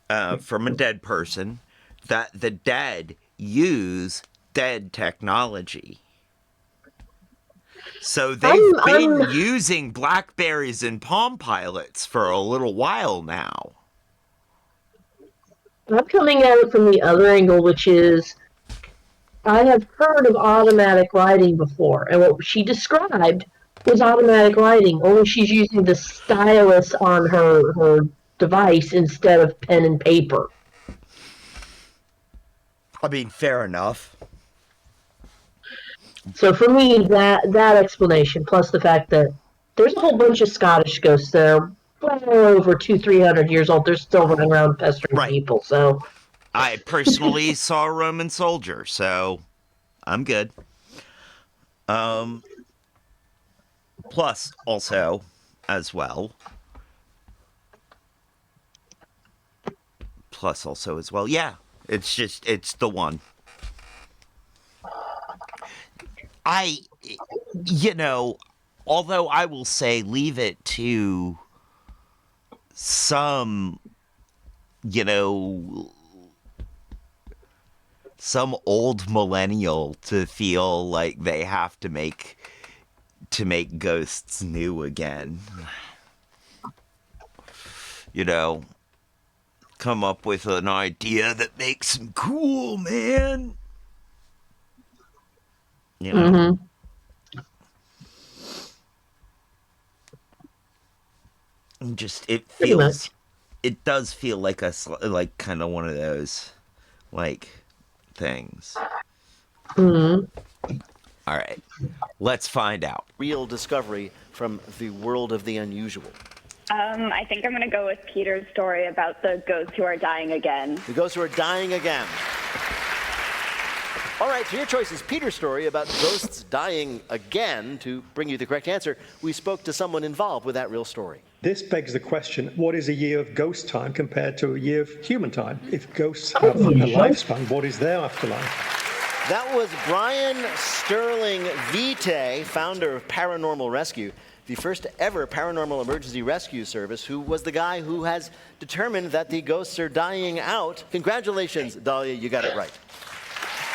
from a dead person that the dead use dead technology. So they've been using Blackberries and Palm Pilots for a little while now. I'm coming at it from the other angle, which is I have heard of automatic writing before, and what she described was automatic writing, only she's using the stylus on her device instead of pen and paper. I mean, fair enough. So for me, that explanation, plus the fact that there's a whole bunch of Scottish ghosts that are well over 200-300 years old, they're still running around pestering people, so... I personally saw a Roman soldier, so I'm good. Plus, also, as well. Yeah, it's the one. Although I will say leave it to some, some old millennial to feel like they have to make ghosts new again. Come up with an idea that makes them cool, man. Mm-hmm. It does feel like kind of one of those, things. Mm-hmm. All right, let's find out. real discovery from the world of the unusual? I think I'm going to go with Peter's story about the ghosts who are dying again. The ghosts who are dying again. All right, so your choice is Peter's story about ghosts dying again. To bring you the correct answer, we spoke to someone involved with that real story. This begs the question, what is a year of ghost time compared to a year of human time? If ghosts have a lifespan, what is their afterlife? That was Brian Sterling Vitae, founder of Paranormal Rescue, the first ever paranormal emergency rescue service, who was the guy who has determined that the ghosts are dying out. Congratulations, Dahlia, you got it right.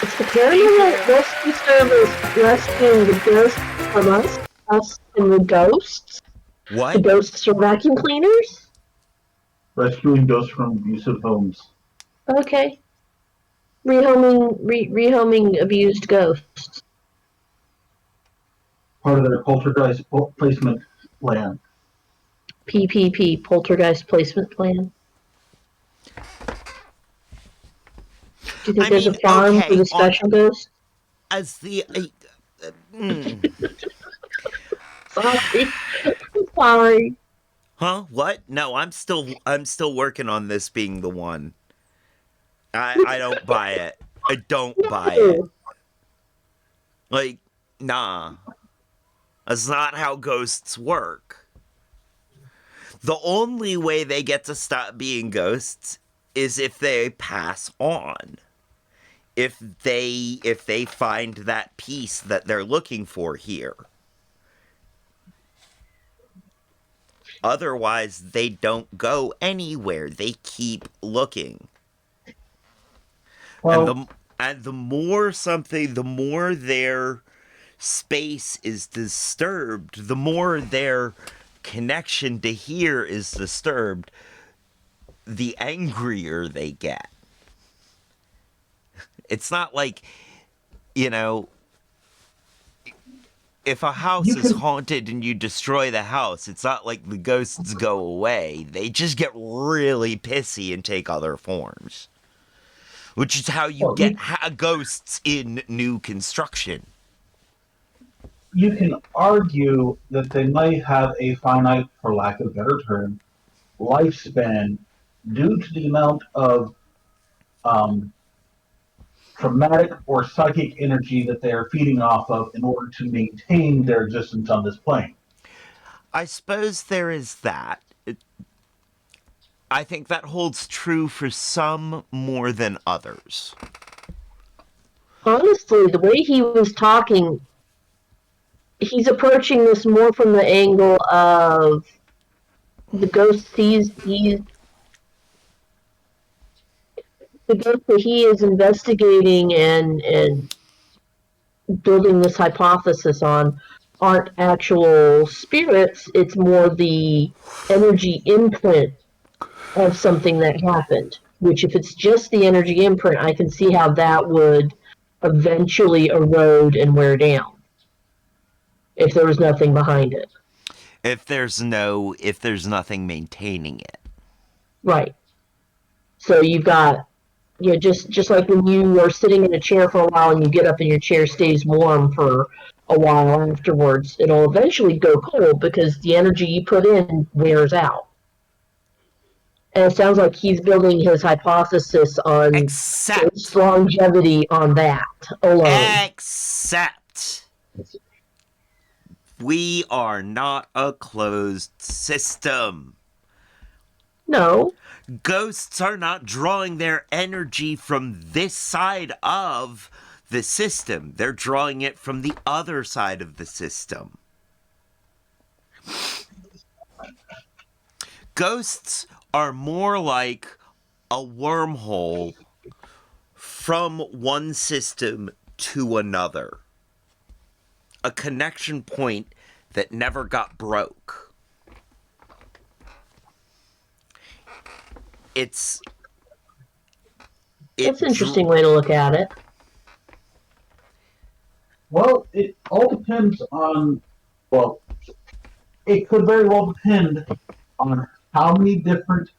It's the Paranormal Rescue Service rescuing the ghosts from us and the ghosts. What? The ghosts are vacuum cleaners? Rescuing ghosts from abusive homes. Okay. Rehoming abused ghosts. Part of their poltergeist placement plan. PPP, Poltergeist Placement Plan. Do you think there's a farm for the special ghosts? As the... Sorry. Huh? What? No, I'm still working on this being the one. I don't buy it. I don't buy it. Nah. That's not how ghosts work. The only way they get to stop being ghosts is if they pass on. If they find that peace that they're looking for here. Otherwise, they don't go anywhere. They keep looking. Well, and the more their space is disturbed, the more their connection to here is disturbed, the angrier they get. It's not like, if a house is haunted and you destroy the house, it's not like the ghosts go away. They just get really pissy and take other forms. Which is how you get ghosts in new construction. you can argue that they might have a finite, for lack of a better term, lifespan due to the amount of um, traumatic or psychic energy that they are feeding off of in order to maintain their existence on this plane. I suppose there is that. I think that holds true for some more than others. Honestly, the way he was talking, he's approaching this more from the angle of the ghost the ghost that he is investigating and building this hypothesis on aren't actual spirits. It's more the energy imprint of something that happened. Which, if it's just the energy imprint, I can see how that would eventually erode and wear down if there was nothing behind it. If there's nothing maintaining it. Right. So you've got, just like when you are sitting in a chair for a while and you get up and your chair stays warm for a while afterwards, it'll eventually go cold because the energy you put in wears out. And it sounds like he's building his hypothesis on ghost longevity on that alone. Except we are not a closed system. No. Ghosts are not drawing their energy from this side of the system. They're drawing it from the other side of the system. Ghosts are more like a wormhole from one system to another. A connection point that never got broke. That's an interesting way to look at it. Well, it all depends on, it could very well depend on how many different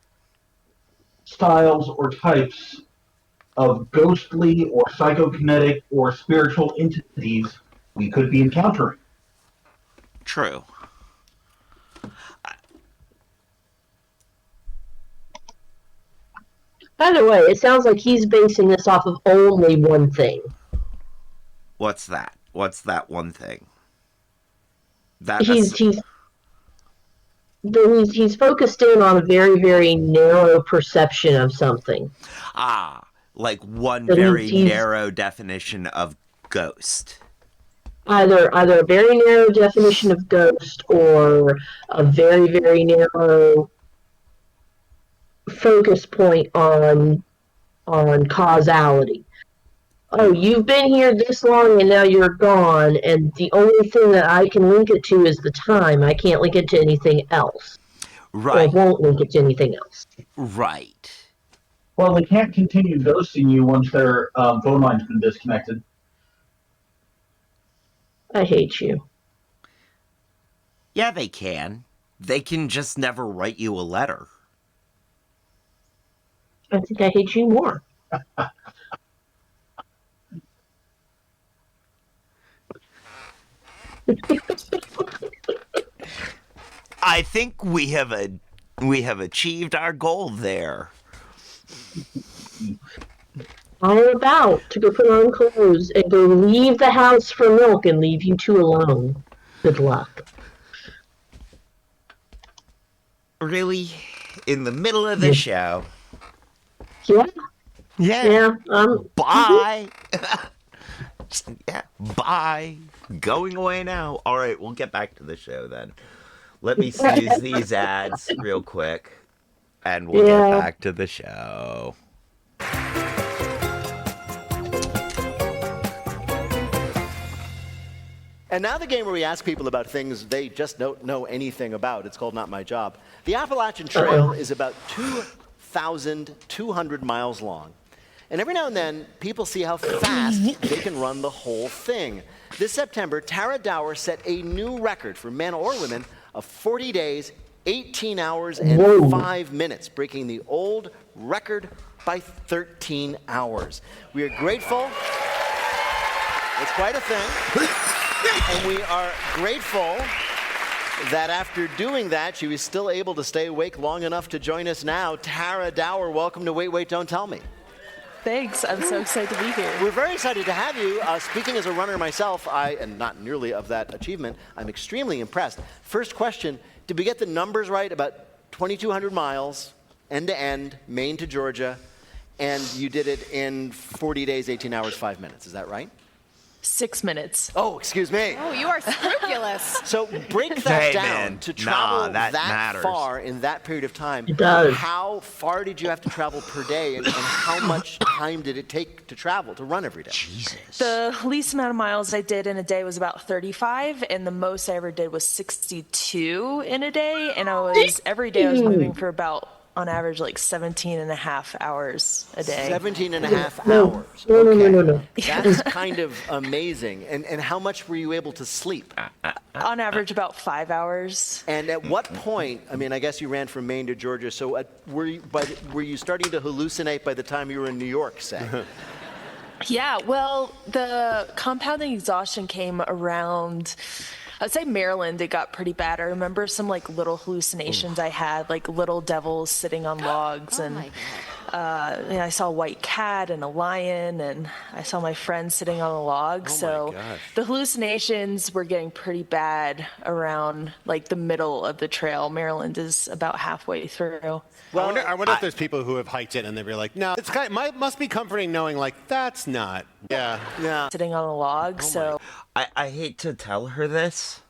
styles or types of ghostly or psychokinetic or spiritual entities we could be encountering. True. Either way, it sounds like he's basing this off of only one thing. What's that? What's that one thing? He's focused in on a very, very narrow perception of something. Like one very narrow definition of ghost. Either a very narrow definition of ghost or a very, very narrow focus point on causality. Oh, you've been here this long and now you're gone, and the only thing that I can link it to is the time. I can't link it to anything else. Right. Or won't link it to anything else. Right. Well, they can't continue ghosting you once their phone line's been disconnected. I hate you. Yeah, they can. They can just never write you a letter. I think I hate you more. I think we have achieved our goal there. I'm about to go put on clothes and go leave the house for milk and leave you two alone. Good luck. Really? In the middle of the show? Yeah. Yeah. Yeah. Bye. Yeah. Bye. Going away now. All right, we'll get back to the show then. Let me snooze these ads real quick, and we'll get back to the show. And now the game where we ask people about things they just don't know anything about. It's called Not My Job. The Appalachian Trail is about 2,200 miles long. And every now and then, people see how fast they can run the whole thing. This September, Tara Dower set a new record for men or women of 40 days, 18 hours, and 5 minutes, breaking the old record by 13 hours. We are grateful. It's quite a thing. And we are grateful that after doing that, she was still able to stay awake long enough to join us now. Tara Dower, welcome to Wait, Wait, Don't Tell Me. Thanks. I'm so excited to be here. We're very excited to have you. Speaking as a runner myself, and not nearly of that achievement, I'm extremely impressed. First question, did we get the numbers right? About 2,200 miles, end to end, Maine to Georgia, and you did it in 40 days, 18 hours, 5 minutes. Is that right? 6 minutes. Oh, excuse me. Oh, you are scrupulous. So break that Hey, down man. to travel that that matters. far in that period of time. It does. How far did you have to travel per day, and how much time did it take to travel, to run every day? Jesus. The least amount of miles I did in a day was about 35, and the most I ever did was 62 in a day. And every day I was moving for about, on average, like 17 and a half hours a day. 17 and a half No. hours. No. That's kind of amazing. And how much were you able to sleep? On average, about 5 hours. And at what point, I mean, I guess you ran from Maine to Georgia, so were you starting to hallucinate by the time you were in New York, say? Yeah, well, the compounding exhaustion came around, I'd say Maryland, it got pretty bad. I remember some like little hallucinations I had, like little devils sitting on logs. And I saw a white cat and a lion, and I saw my friend sitting on a log. So the hallucinations were getting pretty bad around like the middle of the trail. Maryland is about halfway through. Well, I wonder if there's people who have hiked it and they'd be like, no, it's must be comforting knowing like that's not. Yeah. Sitting on a log. I hate to tell her this,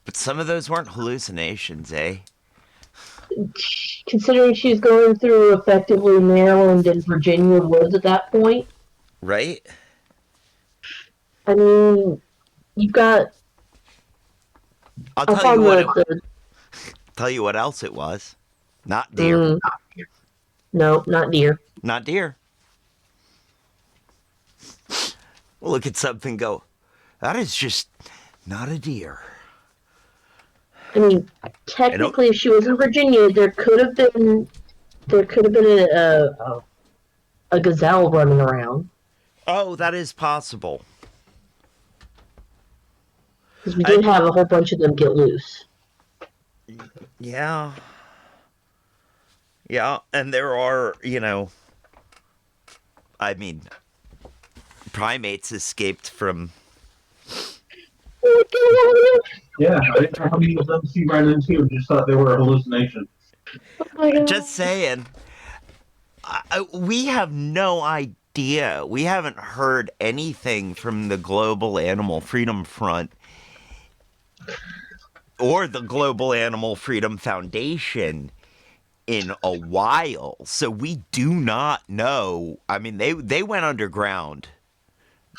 but some of those weren't hallucinations, eh? Considering she's going through effectively Maryland and Virginia woods at that point. Right? I mean, you've got... I'll tell you what else it was. Not deer. No, not deer. Not deer. We'll look at something and go, that is just not a deer. I mean, technically, if she was in Virginia, there could have been a gazelle running around. Oh, that is possible. Because we did have a whole bunch of them get loose. Yeah. Yeah, and there are, I mean, primates escaped from... Yeah, I didn't know how many of them she ran into, just thought they were a hallucination. Just saying. We have no idea. We haven't heard anything from the Global Animal Freedom Front or the Global Animal Freedom Foundation in a while. So we do not know. I mean, they went underground.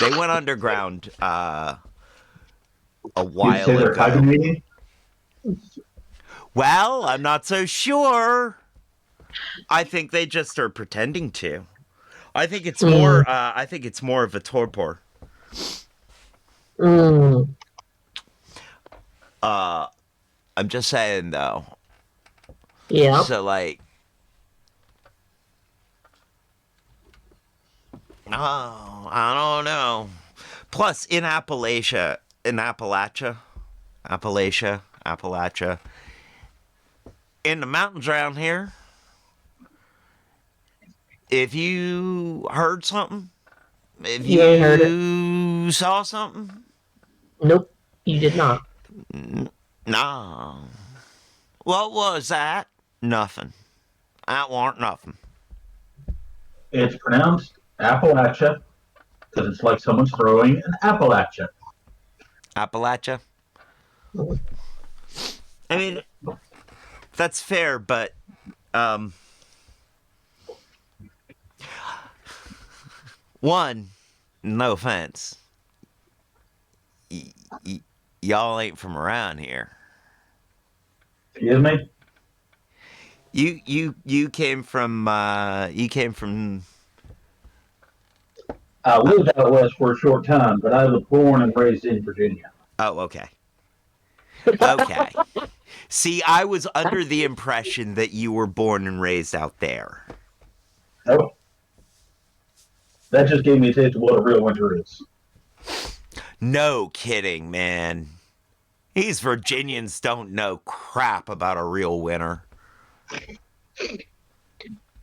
They went underground a while ago. Hibernating? Well, I'm not so sure. I think they just are pretending to. I think it's more. I think it's more of a torpor. I'm just saying though. Yeah. So like, I don't know. Plus, in Appalachia, in the mountains around here, if you heard something, if you saw something, nope, you did not. No. What was that? Nothing. That weren't nothing. It's pronounced Appalachia because it's like someone's throwing an Appalachia. Appalachia? I mean, that's fair, but one, no offense, y'all ain't from around here. Excuse me? You came from I lived out west for a short time, but I was born and raised in Virginia. Oh, okay. Okay. See, I was under the impression that you were born and raised out there. Nope. That just gave me a taste of what a real winter is. No kidding, man. These Virginians don't know crap about a real winter.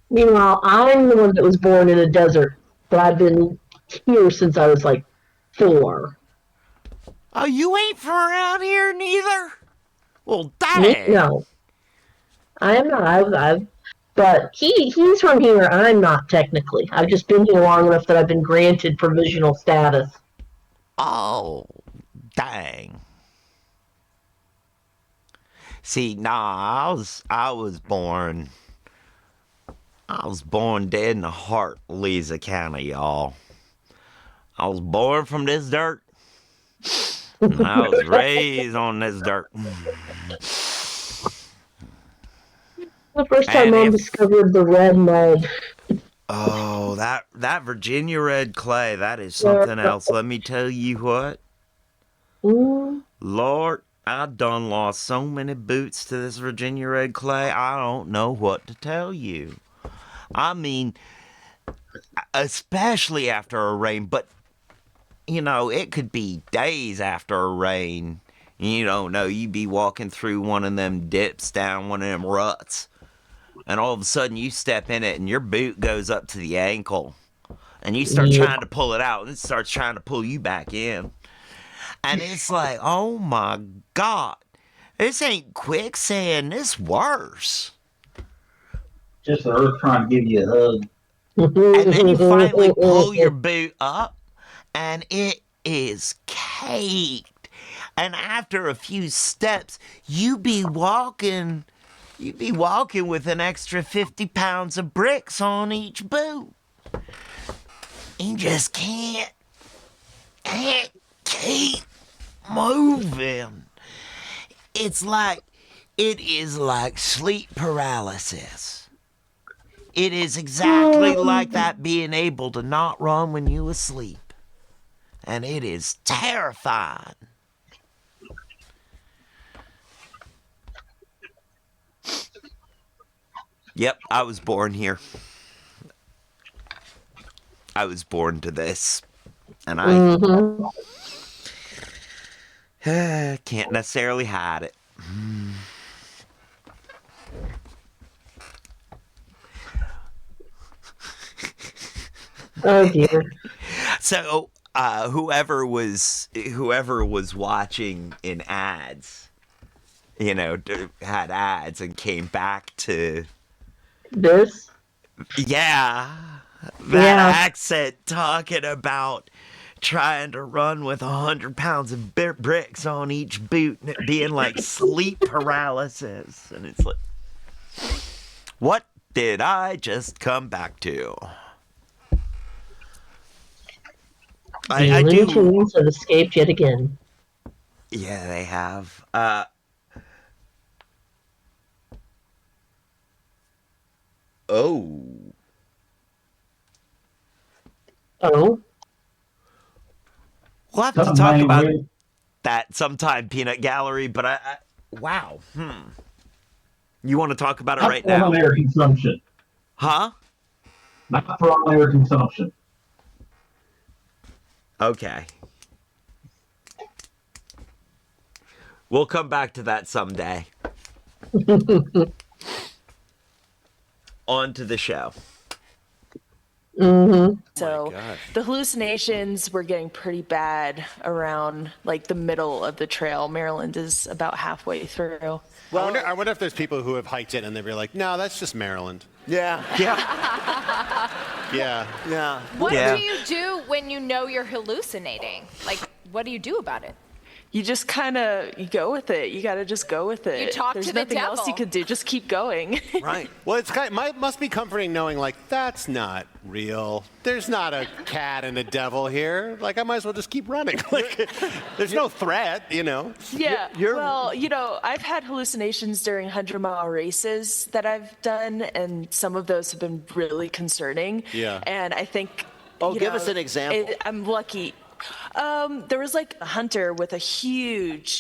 Meanwhile, I'm the one that was born in a desert, but I've been here since I was like 4. Oh, you ain't from around here neither? Well, dang. No, I am not. But he's from here. I'm not technically. I've just been here long enough that I've been granted provisional status. Oh, dang. See, nah, I was born dead in the heart of Lisa County, y'all. I was born from this dirt. And I was raised on this dirt. The first time Mom discovered the red mud. Oh, that Virginia red clay, that is something else. Let me tell you what. Lord, I done lost so many boots to this Virginia red clay, I don't know what to tell you. I mean, especially after a rain, but, you know, it could be days after a rain. You don't know, you be walking through one of them dips down one of them ruts, and all of a sudden you step in it and your boot goes up to the ankle, and you start trying to pull it out, and it starts trying to pull you back in. And it's like, oh my God, this ain't quicksand, this worse. Just the earth trying to give you a hug. And then you finally pull your boot up, and it is caked. And after a few steps, you be walking with an extra 50 pounds of bricks on each boot. You just can't keep moving. It is like sleep paralysis. It is exactly like that, being able to not run when you asleep. And it is terrifying. Yep, I was born here. I was born to this. And I can't necessarily hide it. Oh dear. So, whoever was watching in ads, you know, had ads and came back to this. Yeah, that accent talking about trying to run with 100 pounds of bricks on each boot, and it being like sleep paralysis, and it's like, what did I just come back to? I do. Tunes have escaped yet again. Yeah, they have. Oh. We'll have to talk about that sometime, Peanut Gallery, but wow. You want to talk about it right now? Not for on-air consumption. Huh? Not for on-air consumption. Okay. We'll come back to that someday. On to the show. So the hallucinations were getting pretty bad around like the middle of the trail. Maryland is about halfway through. Well, I wonder if there's people who have hiked it and they were like, no, that's just Maryland. Yeah. Yeah. What do you do when you know you're hallucinating? Like, what do you do about it? You just kind of, you go with it. You got to just go with it. You talk There's to the nothing else devil. you could do. Just keep going. Right. Well, must be comforting knowing, like, that's not real. There's not a cat and a devil here. Like, I might as well just keep running. Like, there's no threat, you know. Yeah. Well, you know, I've had hallucinations during 100-mile races that I've done, and some of those have been really concerning. Yeah. And I think. Give us an example. I'm lucky. There was like a hunter with a huge,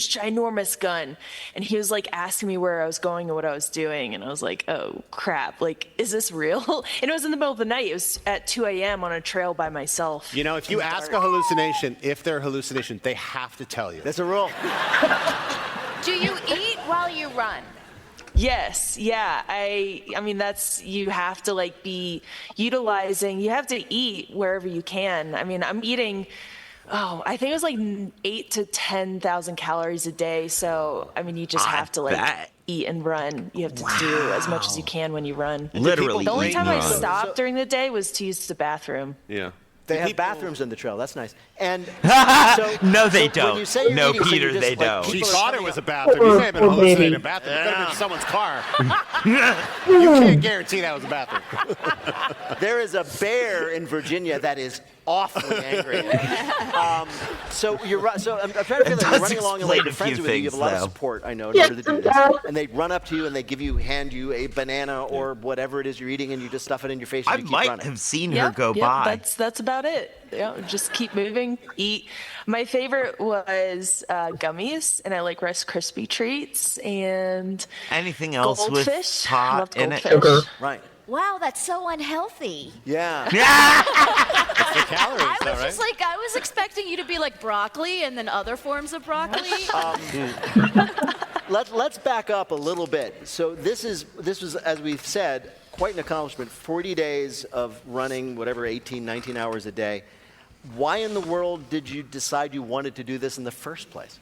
ginormous gun, and he was like asking me where I was going and what I was doing, and I was like, oh crap, like, is this real? And it was in the middle of the night. It was at 2 a.m. on a trail by myself. You know, if you ask a hallucination if they're a hallucination, they have to tell you. That's a rule. Do you eat while you run? Yes, yeah. I mean, you have to like be utilizing, you have to eat wherever you can. I mean, I'm eating, I think it was like 8 to 10,000 calories a day. So, I mean, you just have to like eat and run. You have to do as much as you can when you run. Literally. The only time I run. stopped during the day was to use the bathroom. Yeah. They have bathrooms in the trail. That's nice. And No, they When you don't. say you're No, eating, so Peter, you're just, they like, don't. She people are thought it coming was a up- bathroom. You may have been hallucinating a bathroom. It could have been someone's car. You can't guarantee that was a bathroom. There is a bear in Virginia that is awfully angry. So I'm trying to feel like you're running along and like your friends are with you. You have a lot of support, I know, in order to do this. And they run up to you and they hand you a banana or whatever it is you're eating, and you just stuff it in your face and I you keep might running. have seen her go by. That's about it. Yeah, just keep moving, eat. My favorite was gummies, and I like Rice Krispie treats and Anything else with goldfish. pot Loved in it? goldfish. Right. Wow, that's so unhealthy. Yeah. It's the calories, I though, was right? just like, I was expecting you to be like broccoli and then other forms of broccoli. Let's back up a little bit. So this was, as we've said, quite an accomplishment. 40 days of running, whatever, 18, 19 hours a day. Why in the world did you decide you wanted to do this in the first place?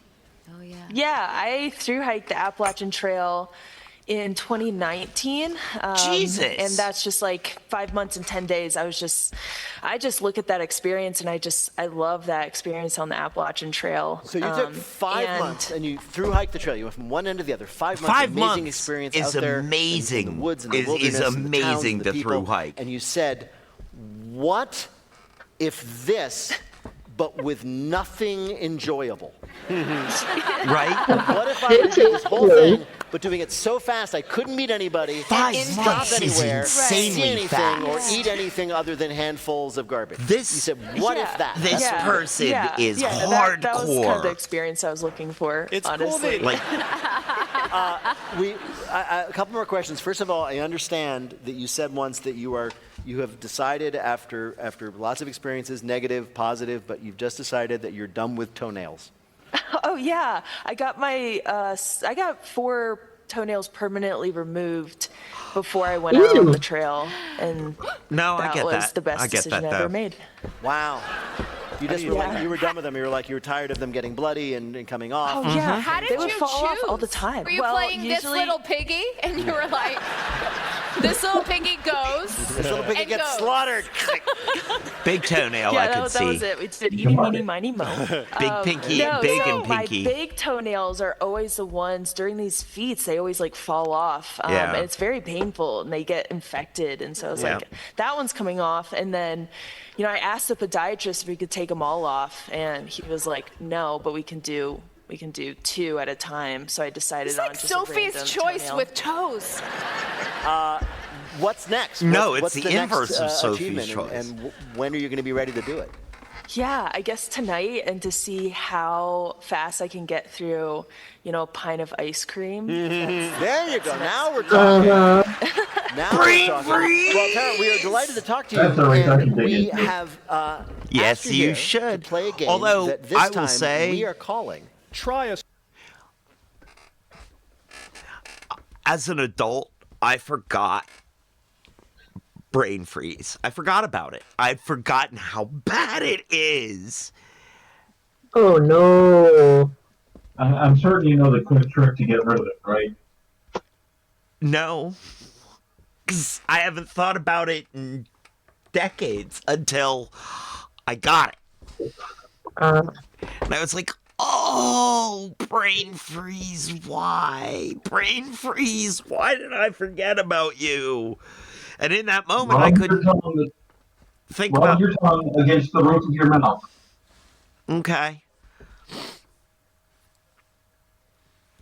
Oh, yeah. Yeah, I thru hiked the Appalachian Trail in 2019. Jesus. And that's just like 5 months and 10 days. I just look at that experience and I love that experience on the Appalachian Trail. So you took 5 months and you thru hiked the trail. You went from one end to the other. 5 months, 5 amazing months experience is out there amazing. in the woods and the Is wilderness and the towns amazing and the to people. thru hike. And you said, what if this, but with nothing enjoyable? Right? What if I would do this whole thing, but doing it so fast I couldn't meet anybody, 5 stop months is anywhere, see insanely anything, fast. or eat anything other than handfuls of garbage? This- you said, what if that? This That's- person is That was kind of the hardcore. experience I was looking for, It's cool honestly. that- Like, A couple more questions. First of all, I understand that you said once that you have decided after lots of experiences, negative, positive, but you've just decided that you're done with toenails. Oh yeah, I got 4 toenails permanently removed before I went out on the trail, and No, I that get was that. the best I get decision that, I ever though. made. Wow. You just were Yeah. like, you were done with them. You were like, you were tired of them getting bloody and coming off. Oh yeah, How did they would you fall off all the choose? time. Were you well, playing this usually, little piggy, and you were like, this little piggy goes, This little piggy and gets goes. slaughtered. big toenail, Yeah, I could that see. was it. We did eeny, meeny, miny, mo. Big pinky, No, big so and pinky. my big toenails are always the ones during these feats. They always like fall off, Yeah. and it's very painful, and they get infected. And so I was Yeah. like, that one's coming off. And then, I asked the podiatrist if we could take them all off, and he was like, no, but we can do 2 at a time. So I decided It's on like just Sophie's a random choice toenail. with toes. What's next? No, What's it's the next, inverse of Sophie's achievement, choice. And when are you going to be ready to do it? Yeah, I guess tonight, and to see how fast I can get through, a pint of ice cream. There you go. Now we're talking. Now we're talking. Well, Tara, we are delighted to talk to you. That's all right, I can And dig we into it. have Yes, asked you you here should. to play a game Although, that this I will time say- we are calling. Try us. As an adult, I forgot brain freeze. I forgot about it. I'd forgotten how bad it is. Oh no. I'm certain you know the quick trick to get rid of it, right? No. 'Cause I haven't thought about it in decades until I got it. And I was like, oh, brain freeze, why? Brain freeze, why did I forget about you? And in that moment, I couldn't think Rub about... your tongue against the roof of your mouth. Okay.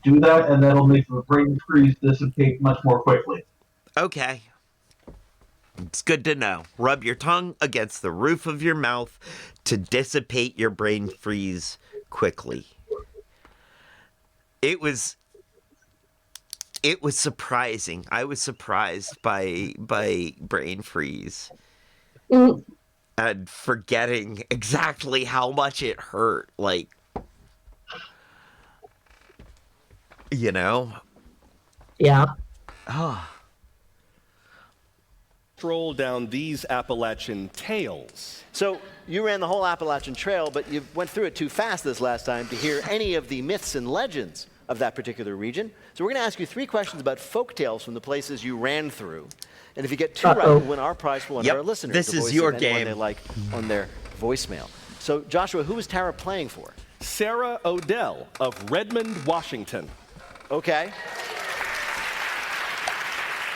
Do that, and that'll make the brain freeze dissipate much more quickly. Okay. It's good to know. Rub your tongue against the roof of your mouth to dissipate your brain freeze quickly. It was surprising. I was surprised by brain freeze. And forgetting exactly how much it hurt. Like, you know? Yeah. Oh. Stroll down these Appalachian trails. So you ran the whole Appalachian Trail, but you went through it too fast this last time to hear any of the myths and legends of that particular region. So we're going to ask you 3 questions about folk tales from the places you ran through. And if you get 2 right, you'll win our prize for one of our listeners. This the is voice your of anyone game. They like on their voicemail. So Joshua, who is Tara playing for? Sarah Odell of Redmond, Washington. Okay.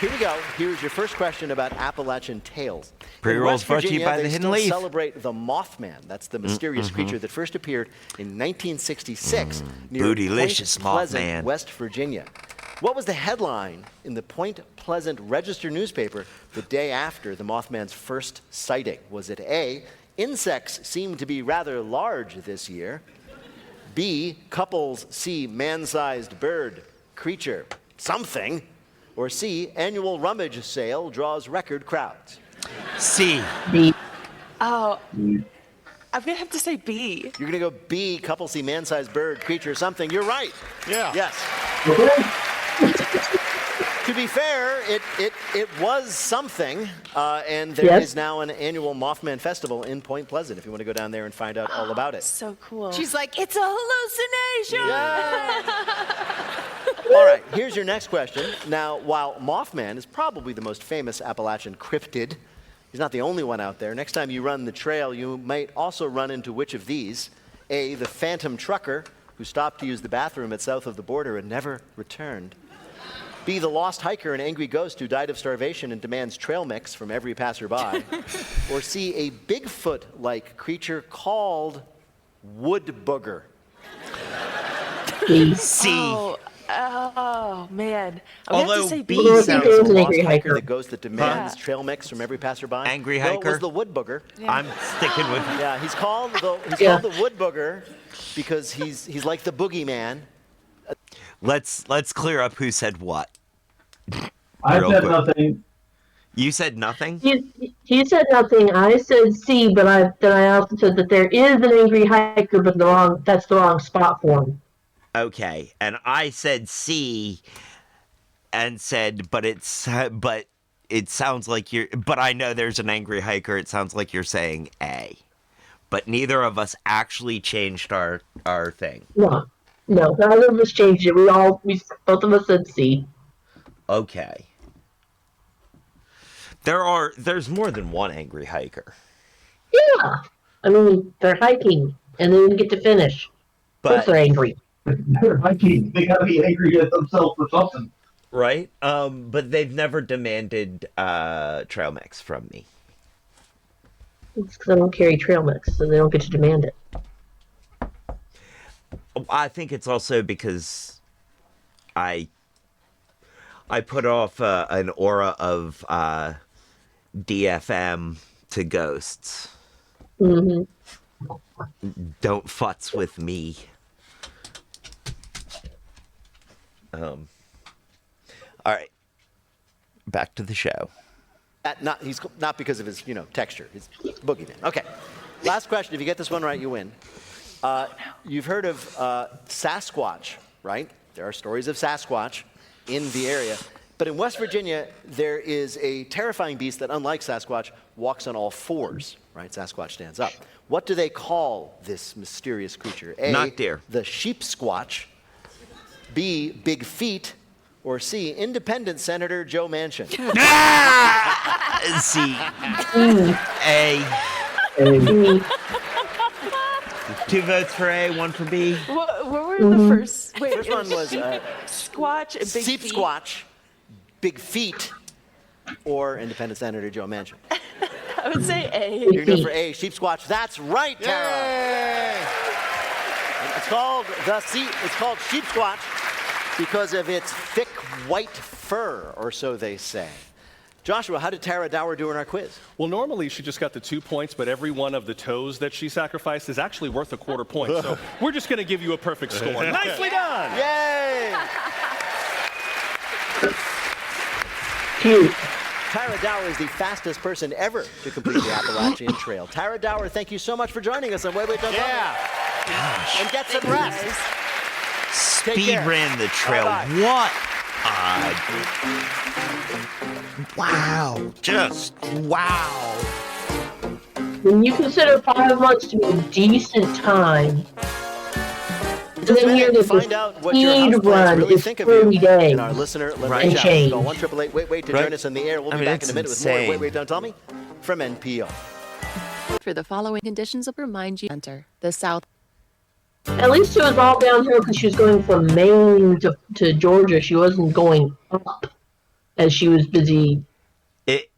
Here we go. Here's your first question about Appalachian tales. Pre-rolls brought to you by the Hidden Leaf. They celebrate the Mothman. That's the mysterious creature that first appeared in 1966 near Bootylicious Point Pleasant, Mothman. West Virginia. What was the headline in the Point Pleasant Register newspaper the day after the Mothman's first sighting? Was it A, insects seem to be rather large this year? B, couples see man-sized bird, creature, something? Or C, annual rummage sale draws record crowds? C. B. Oh, I'm gonna have to say B. You're gonna go B, couple see man-sized bird, creature, something. You're right. Yeah. Yes. To be fair, it was something, and there is now an annual Mothman Festival in Point Pleasant if you want to go down there and find out all about it. So cool. She's like, it's a hallucination. All right, here's your next question. Now, while Mothman is probably the most famous Appalachian cryptid, he's not the only one out there. Next time you run the trail, you might also run into which of these? A, the phantom trucker who stopped to use the bathroom at south of the border and never returned. B, the lost hiker and angry ghost who died of starvation and demands trail mix from every passerby. Or C, a Bigfoot-like creature called wood booger. C. Oh man. I'm gonna have Although to say B B. sounds The an lost angry hiker. the ghost that demands trail mix from every passerby. Angry No, it hiker? was the wood booger. I'm sticking with Yeah, he's called the wood booger because he's like the boogeyman. Let's clear up who said what. I Real said quick. nothing. You said nothing? He said nothing. I said C, but I also said that there is an angry hiker, but that's the wrong spot for him. Okay, and I said C, and said, but it sounds like you're. But I know there's an angry hiker. It sounds like you're saying A, but neither of us actually changed our thing. No, neither of us changed it. Both of us said C. Okay. There's more than one angry hiker. Yeah, I mean they're hiking and they didn't get to finish. Of course But they're angry. They're hiking. They gotta be angry at themselves for something. right? But they've never demanded trail mix from me. It's because I don't carry trail mix, so they don't get to demand it. I think it's also because I put off an aura of DFM to ghosts. Mm-hmm. Don't futz with me. All right, back to the show. He's not because of his texture. He's boogeyman. Okay. Last question. If you get this one right, you win. You've heard of Sasquatch, right? There are stories of Sasquatch in the area. But in West Virginia, there is a terrifying beast that, unlike Sasquatch, walks on all fours, right? Sasquatch stands up. What do they call this mysterious creature? A, Not deer. the sheep squatch. B, big feet. Or C, independent Senator Joe Manchin. C. A. 2 votes for A, 1 for B. What were the first? Wait, First one was Squatch and Big Seep Feet. Squatch, Big Feet, or Independent Senator Joe Manchin. I would say A. You're going for A, Sheep Squatch. That's right, Tara. It's called Sheep Squatch because of its thick white fur, or so they say. Joshua, how did Tara Dower do in our quiz? Well, normally she just got the 2 points, but every one of the toes that she sacrificed is actually worth a quarter point. So we're just going to give you a perfect score. Nicely done! Yay! Cute. Tara Dower is the fastest person ever to complete the Appalachian Trail. Tara Dower, thank you so much for joining us on Wait, Wait, Don't Tell Me. Gosh. And get some rest. Speed ran the trail. Bye-bye. What? Wow. Just wow. When you consider 5 months to be a decent time, and then here there's Find out what your house speed plans run really is think of you 30 days in our listener limerick and chat. change. Call 1-888 Wait Wait to Right. join us in the air. We'll I be mean, back in a it's minute with more insane. Wait Wait Don't Tell Me from NPR. For the following conditions, I'll remind you enter the South. At least it was all downhill because she was going from Maine to Georgia. She wasn't going up as she was busy. It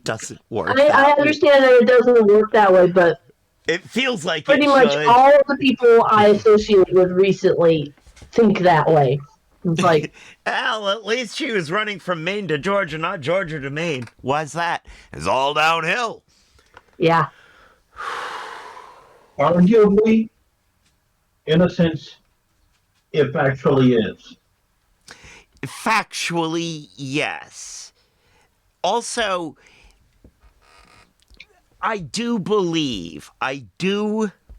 doesn't work. I understand that it doesn't work that way, but It feels like pretty it much should. all of the people I associate with recently think that way. It's like, Well, at least she was running from Maine to Georgia, not Georgia to Maine. Why's that? It's all downhill. yeah. Arguably, in a sense, it actually is. Factually, yes. Also, I do believe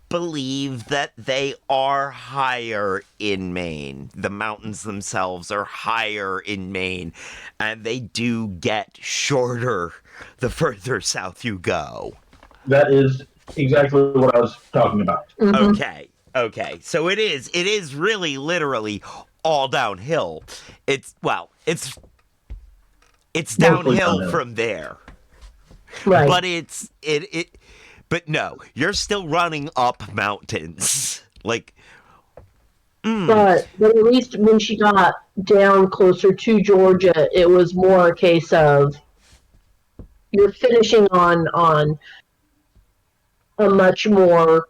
that they are higher in Maine. The mountains themselves are higher in Maine, and they do get shorter the further south you go. That is exactly what I was talking about. Okay. So it is really literally all downhill. It's downhill downhill. from there. Right. But but no, you're still running up mountains. Like But at least when she got down closer to Georgia, it was more a case of you're finishing on a much more,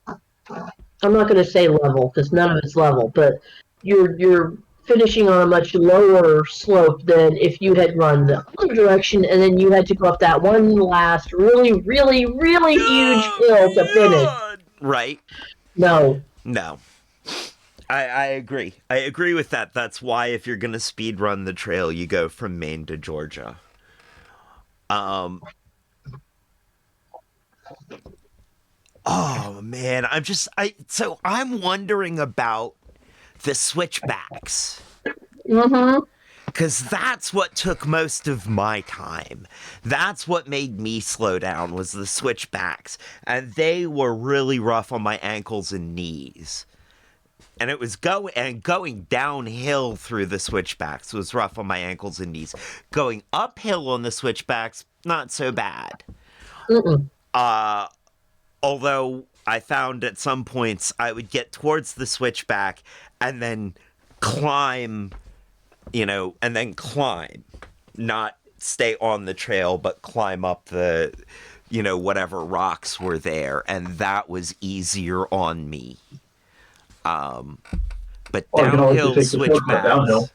I'm not going to say level because none of it's level, but you're finishing on a much lower slope than if you had run the other direction and then you had to go up that one last really, really, really huge hill to finish. right. No. I agree. I agree with that. That's why if you're gonna speed run the trail, you go from Maine to Georgia. Oh man, I'm wondering about the switchbacks. Mm-hmm. Because that's what took most of my time. That's what made me slow down was the switchbacks. And they were really rough on my ankles and knees. And it was going downhill through the switchbacks was rough on my ankles and knees. Going uphill on the switchbacks, not so bad. Mm-mm. Although I found at some points I would get towards the switchback and then climb, not stay on the trail, but climb up the, whatever rocks were there. And that was easier on me. But Or you can always downhill just take the shortcut switchbacks. downhill.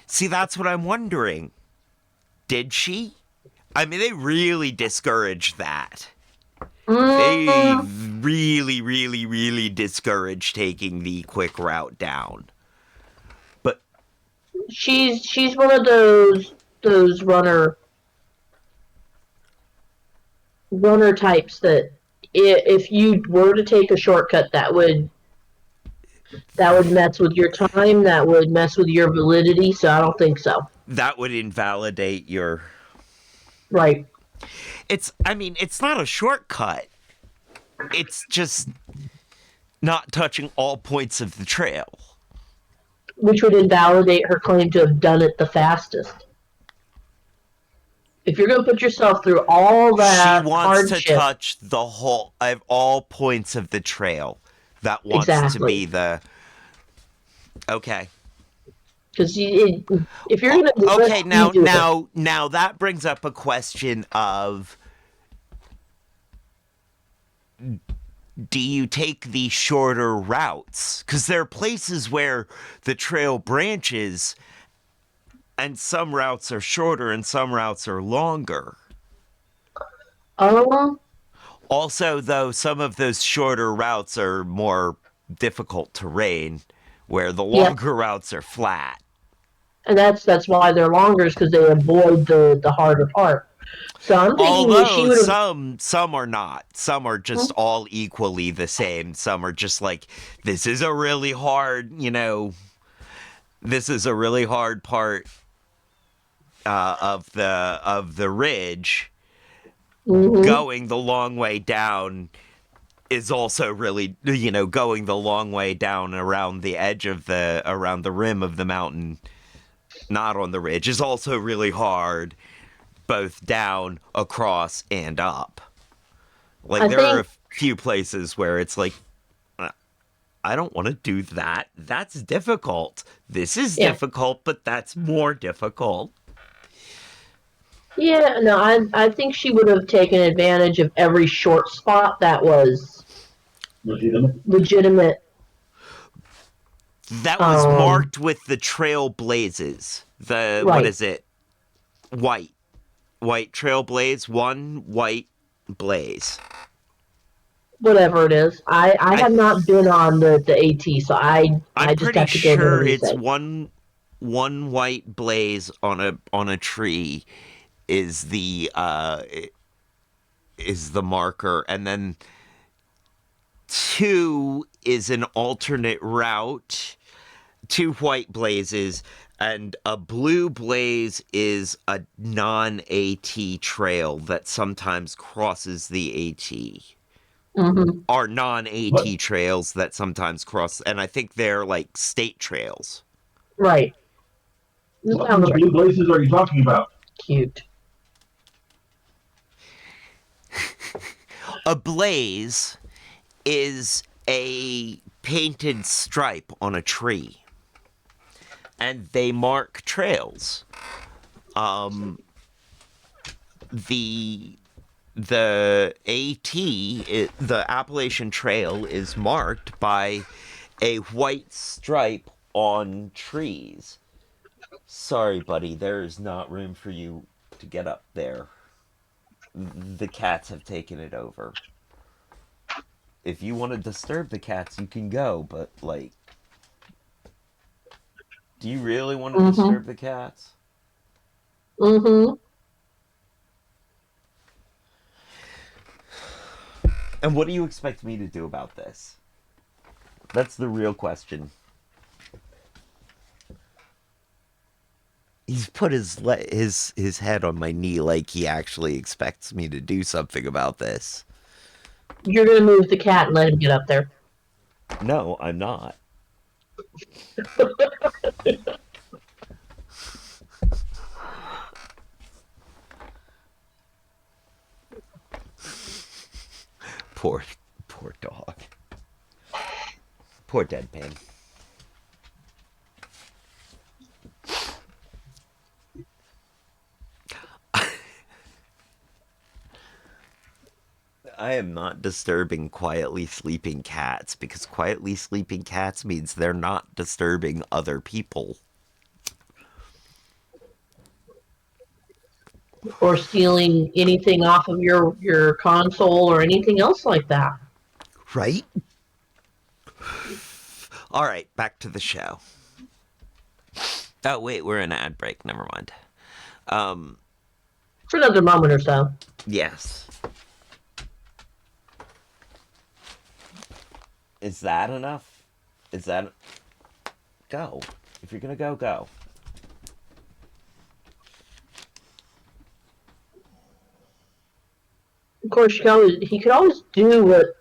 See, that's what I'm wondering. Did she? I mean, they really discouraged that. They really, really, really discouraged taking the quick route down. But She's one of those runner types that if you were to take a shortcut, that would mess with your time. That would mess with your validity. So I don't think so. that would invalidate your... Right. It's not a shortcut. It's just not touching all points of the trail. Which would invalidate her claim to have done it the fastest. If you're going to put yourself through all that She wants hardship, to touch the whole of all points of the trail. That wants to Exactly. be the... Okay. because if you're going to Okay, now that brings up a question of... Do you take the shorter routes? Because there are places where the trail branches And some routes are shorter and some routes are longer. Also, though, some of those shorter routes are more difficult terrain, where the longer routes are flat. And that's why they're longer, is because they avoid the harder part. So I'm thinking that she would have. Some are not. Some are just all equally the same. Some are just like, this is a really hard, this is a really hard part of the ridge. Going the long way down is also really, going the long way down around the edge of around the rim of the mountain, not on the ridge, is also really hard, both down, across, and up. Like, there are a few places where it's like, I don't want to do that. That's difficult. This is difficult, but that's more difficult. Yeah, no, I think she would have taken advantage of every short spot that was legitimate. That was marked with the trail blazes. What is it? White trail blaze, one white blaze. Whatever it is. I have not been on the AT, so I'm just pretty have to go sure with it's one white blaze on a tree is the marker, and then 2 is an alternate route, 2 white blazes, and a blue blaze is a non-AT trail that sometimes crosses the AT. Are non-AT trails that sometimes cross, and I think they're like state trails. Right. What kind of blue blazes are you talking about? Cute. A blaze is a painted stripe on a tree, and they mark trails. The AT, the Appalachian Trail, is marked by a white stripe on trees. Sorry, buddy, there is not room for you to get up there. The cats have taken it over. If you want to disturb the cats, you can go, but, like, do you really want to disturb the cats? And what do you expect me to do about this? That's the real question. He's put his head on my knee like he actually expects me to do something about this. You're going to move the cat and let him get up there. No, I'm not. Poor dog. Poor Deadpan. I am not disturbing quietly sleeping cats, because quietly sleeping cats means they're not disturbing other people. Or stealing anything off of your console or anything else like that. Right? All right, back to the show. Oh, wait, we're in an ad break. Never mind. For another moment or so. Yes. Is that enough? Is that... Go. If you're gonna go, go. Of course, he could always do what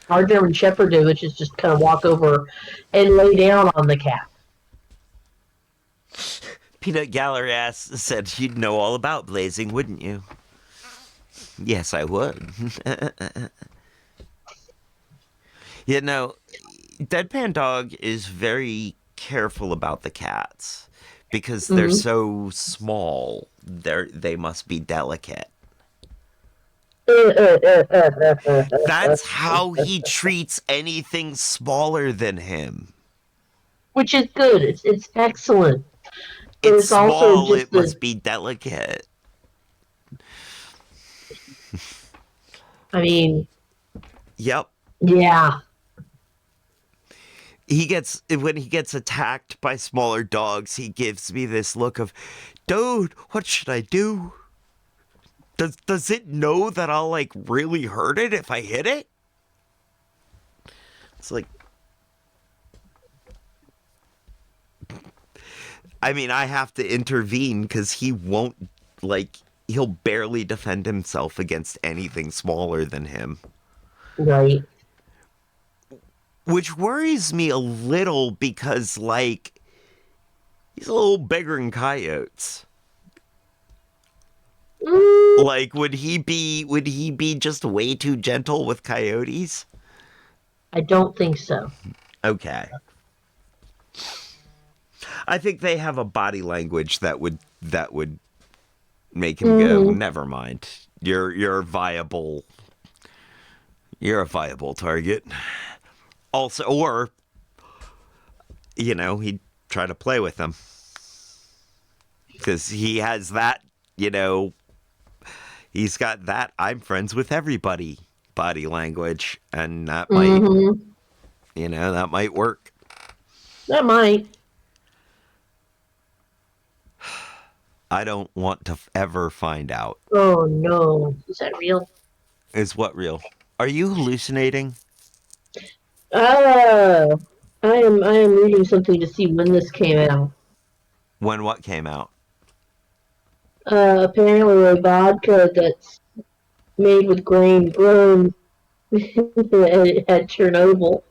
our German Shepherd did, which is just kind of walk over and lay down on the cat. Peanut Gallery said you'd know all about blazing, wouldn't you? Yes, I would. You know, Deadpan Dog is very careful about the cats because they're so small. They must be delicate. That's how he treats anything smaller than him. Which is good. It's excellent. But It's also small, just it must be delicate. I mean, Yep. yeah. When he gets attacked by smaller dogs, he gives me this look of, dude, what should I do? Does it know that I'll like really hurt it if I hit it? It's like, I mean, I have to intervene because he won't, like, he'll barely defend himself against anything smaller than him. Right. Which worries me a little because, like, he's a little bigger than coyotes. Like, would he be just way too gentle with coyotes? I don't think so. Okay. I think they have a body language that would make him go, never mind. You're a viable target. Also, or he'd try to play with them. Because he has that, he's got that I'm friends with everybody body language, and that might that might work. That might. I don't want to ever find out. Oh no. Is that real? Is what real? Are you hallucinating? I am reading something to see when this came out. When what came out? Apparently a vodka that's made with grain grown at Chernobyl.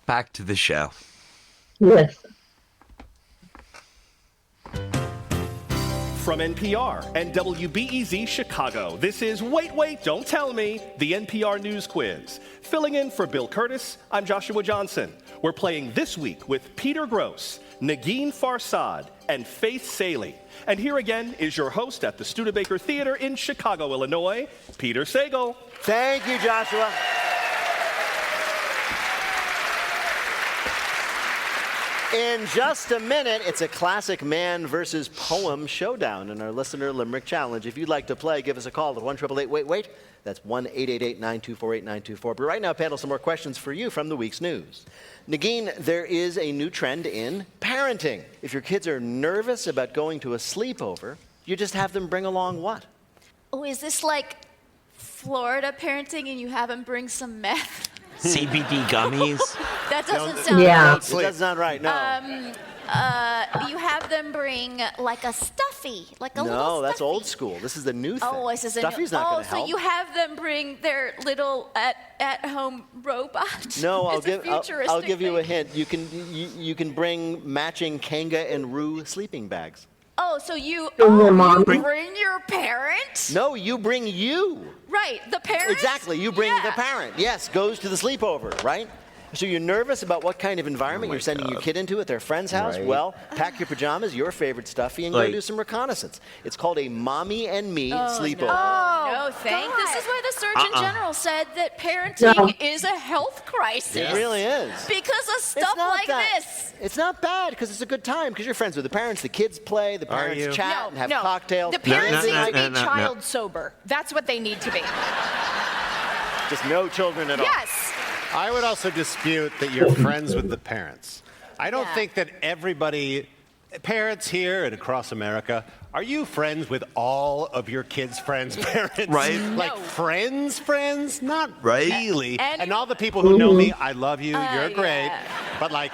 Back to the show. Yes. From NPR and WBEZ Chicago, this is Wait, Don't Tell Me, the NPR News Quiz. Filling in for Bill Curtis, I'm Joshua Johnson. We're playing this week with Peter Gross, Negin Farsad, and Faith Saley. And here again is your host at the Studebaker Theater in Chicago, Illinois, Peter Sagal. Thank you, Joshua. In just a minute, it's a classic man versus poem showdown in our listener limerick challenge. If you'd like to play, give us a call at 1-888-WAIT-WAIT. That's 1-888-924-8924. But right now, panel, some more questions for you from the week's news. Negin, there is a new trend in parenting. If your kids are nervous about going to a sleepover, you just have them bring along what? Oh, is this like Florida parenting and you have them bring some meth? CBD gummies? That doesn't sound Yeah. right. That's not right, no. You have them bring like a stuffy, like a little No, stuffy. that's old school. This is the new thing. Oh, this is a Stuffy's new. not Oh, going to help. so you have them bring their little at-home robot. No, I'll It's a I'll futuristic give you a thing. hint. You can bring matching Kanga and Roo sleeping bags. Oh, so you mom. bring your parent? No, you bring you. Right, the parent. Exactly, you bring the parent. Yes, goes to the sleepover, right? So you're nervous about what kind of environment you're sending your kid into at their friend's house? Right. Well, pack your pajamas, your favorite stuffy, and go Like- do some reconnaissance. It's called a mommy and me sleepover. No, thank. This is why the Surgeon General said that parenting is a health crisis. It really is. Because of stuff not like that- this. It's not bad because it's a good time because you're friends with the parents. The kids play, the parents you? chat and have cocktails. The parents No, no, need to be no, no, no. child sober. That's what they need to be. Just no children at all. Yes. I would also dispute that you're friends with the parents. I don't Yeah. think that everybody, parents here and across America, are you friends with all of your kids' friends' parents? Right. Like No. friends? Not Right. really. And- And all the people who know me, I love you, you're great. yeah. But like,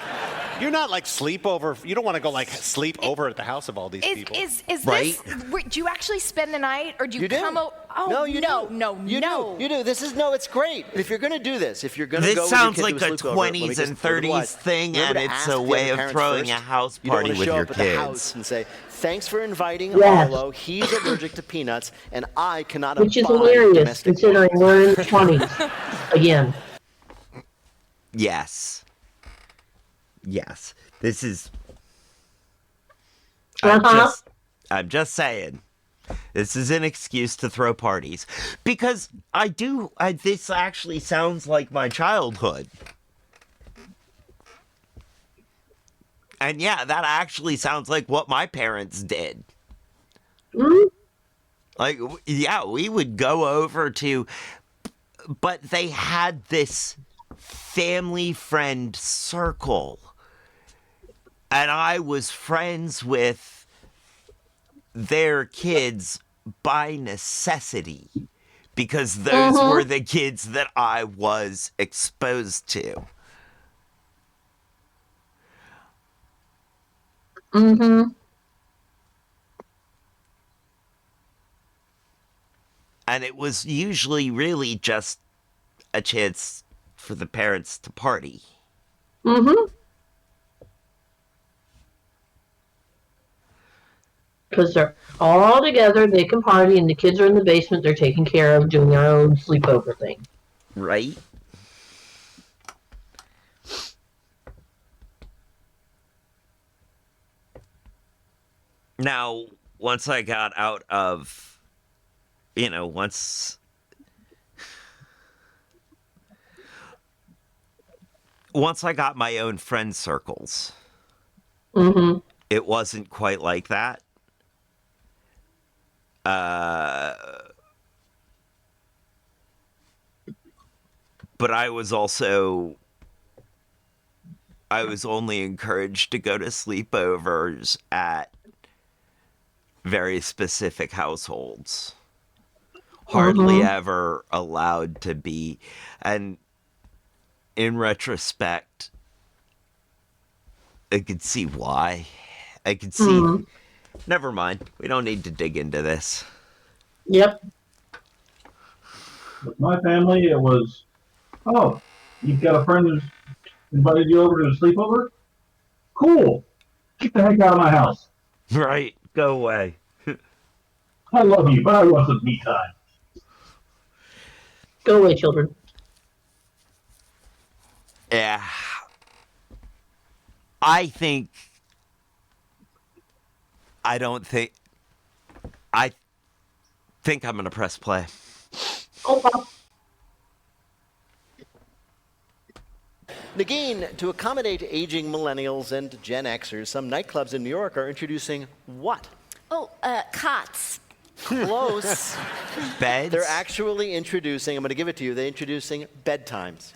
you're not like sleepover. You don't want to go like sleep over at the house of all these people. Is Right. this? Do you actually spend the night, or do you, You do. come over? Oh No, you no, do. no, You no. do. You do. This is it's great. If you're going to do this, if you're going to This go sounds with your like kid a to sleepover, let me 20s just and put it 30s wide. thing, Remember and to it's ask a the way other of parents throwing first. a house You don't party wanna with show your up at the kids. house and say, "Thanks for inviting Yes. Arlo. He's allergic to peanuts, and I cannot Which is abide hilarious domestic considering violence." we're in the 20s. Again. Yes. This is. Uh-huh. I'm just saying. This is an excuse to throw parties. Because this actually sounds like my childhood. And yeah, that actually sounds like what my parents did. Mm-hmm. Like, yeah, we would go over to, but they had this family friend circle. And I was friends with their kids by necessity. Because those were the kids that I was exposed to. Mm-hmm. And it was usually really just a chance for the parents to party. Mm-hmm. Because they're all together, they can party, and the kids are in the basement, they're taken care of, doing their own sleepover thing. Right? Now, once I got out of, once I got my own friend circles, it wasn't quite like that. But I was only encouraged to go to sleepovers at very specific households. Hardly ever allowed to be. And in retrospect, I could see why. I could see. Never mind. We don't need to dig into this. Yep. With my family, it was, oh, you've got a friend who's invited you over to a sleepover? Cool. Get the heck out of my house. Right. Go away. I love you, but I want some me time. Go away, children. Yeah. I think I'm going to press play. Okay. Nagin, to accommodate aging millennials and Gen Xers, some nightclubs in New York are introducing what? Oh, cots. Close. Beds? They're actually introducing, I'm going to give it to you, they're introducing bedtimes.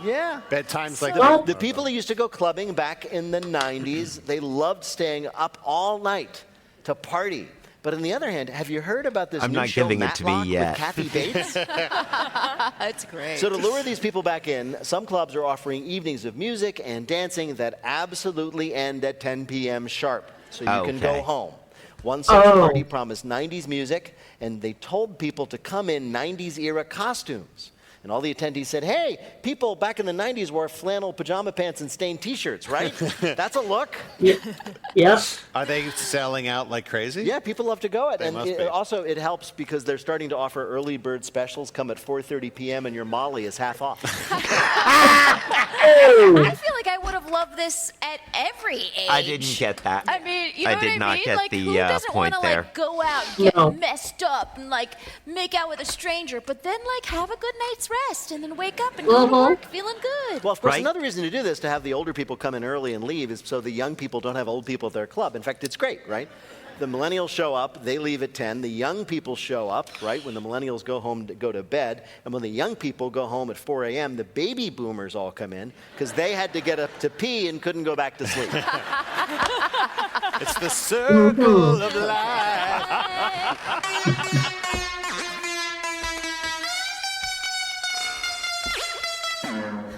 Yeah. Bedtimes like The people who used to go clubbing back in the 90s, they loved staying up all night to party. But on the other hand, have you heard about this I'm new not show, giving it to me Matlock, yet. with Kathy Bates? That's great. So to lure these people back in, some clubs are offering evenings of music and dancing that absolutely end at 10 p.m. sharp, so you can go home. One such party promised 90s music, and they told people to come in 90s era costumes. And all the attendees said, hey, people back in the 90s wore flannel pajama pants and stained T-shirts, right? That's a look. Yes. Are they selling out like crazy? Yeah, people love to go. They And must be. also, it helps because they're starting to offer early bird specials. Come at 4:30 p.m. and your Molly is half off. I feel like I would have loved this at every age. I didn't get that. I mean, you know I what did I not mean? get Like, the who doesn't point want to there. like go out, get No. messed up, and like make out with a stranger, but then like have a good night's rest, and then wake up and go to work feeling good. Well, of course, another reason to do this, to have the older people come in early and leave, is so the young people don't have old people at their club. In fact, it's great, right? The millennials show up, they leave at 10. The young people show up, right, when the millennials go home to go to bed. And when the young people go home at 4 a.m., the baby boomers all come in because they had to get up to pee and couldn't go back to sleep. It's the circle of life.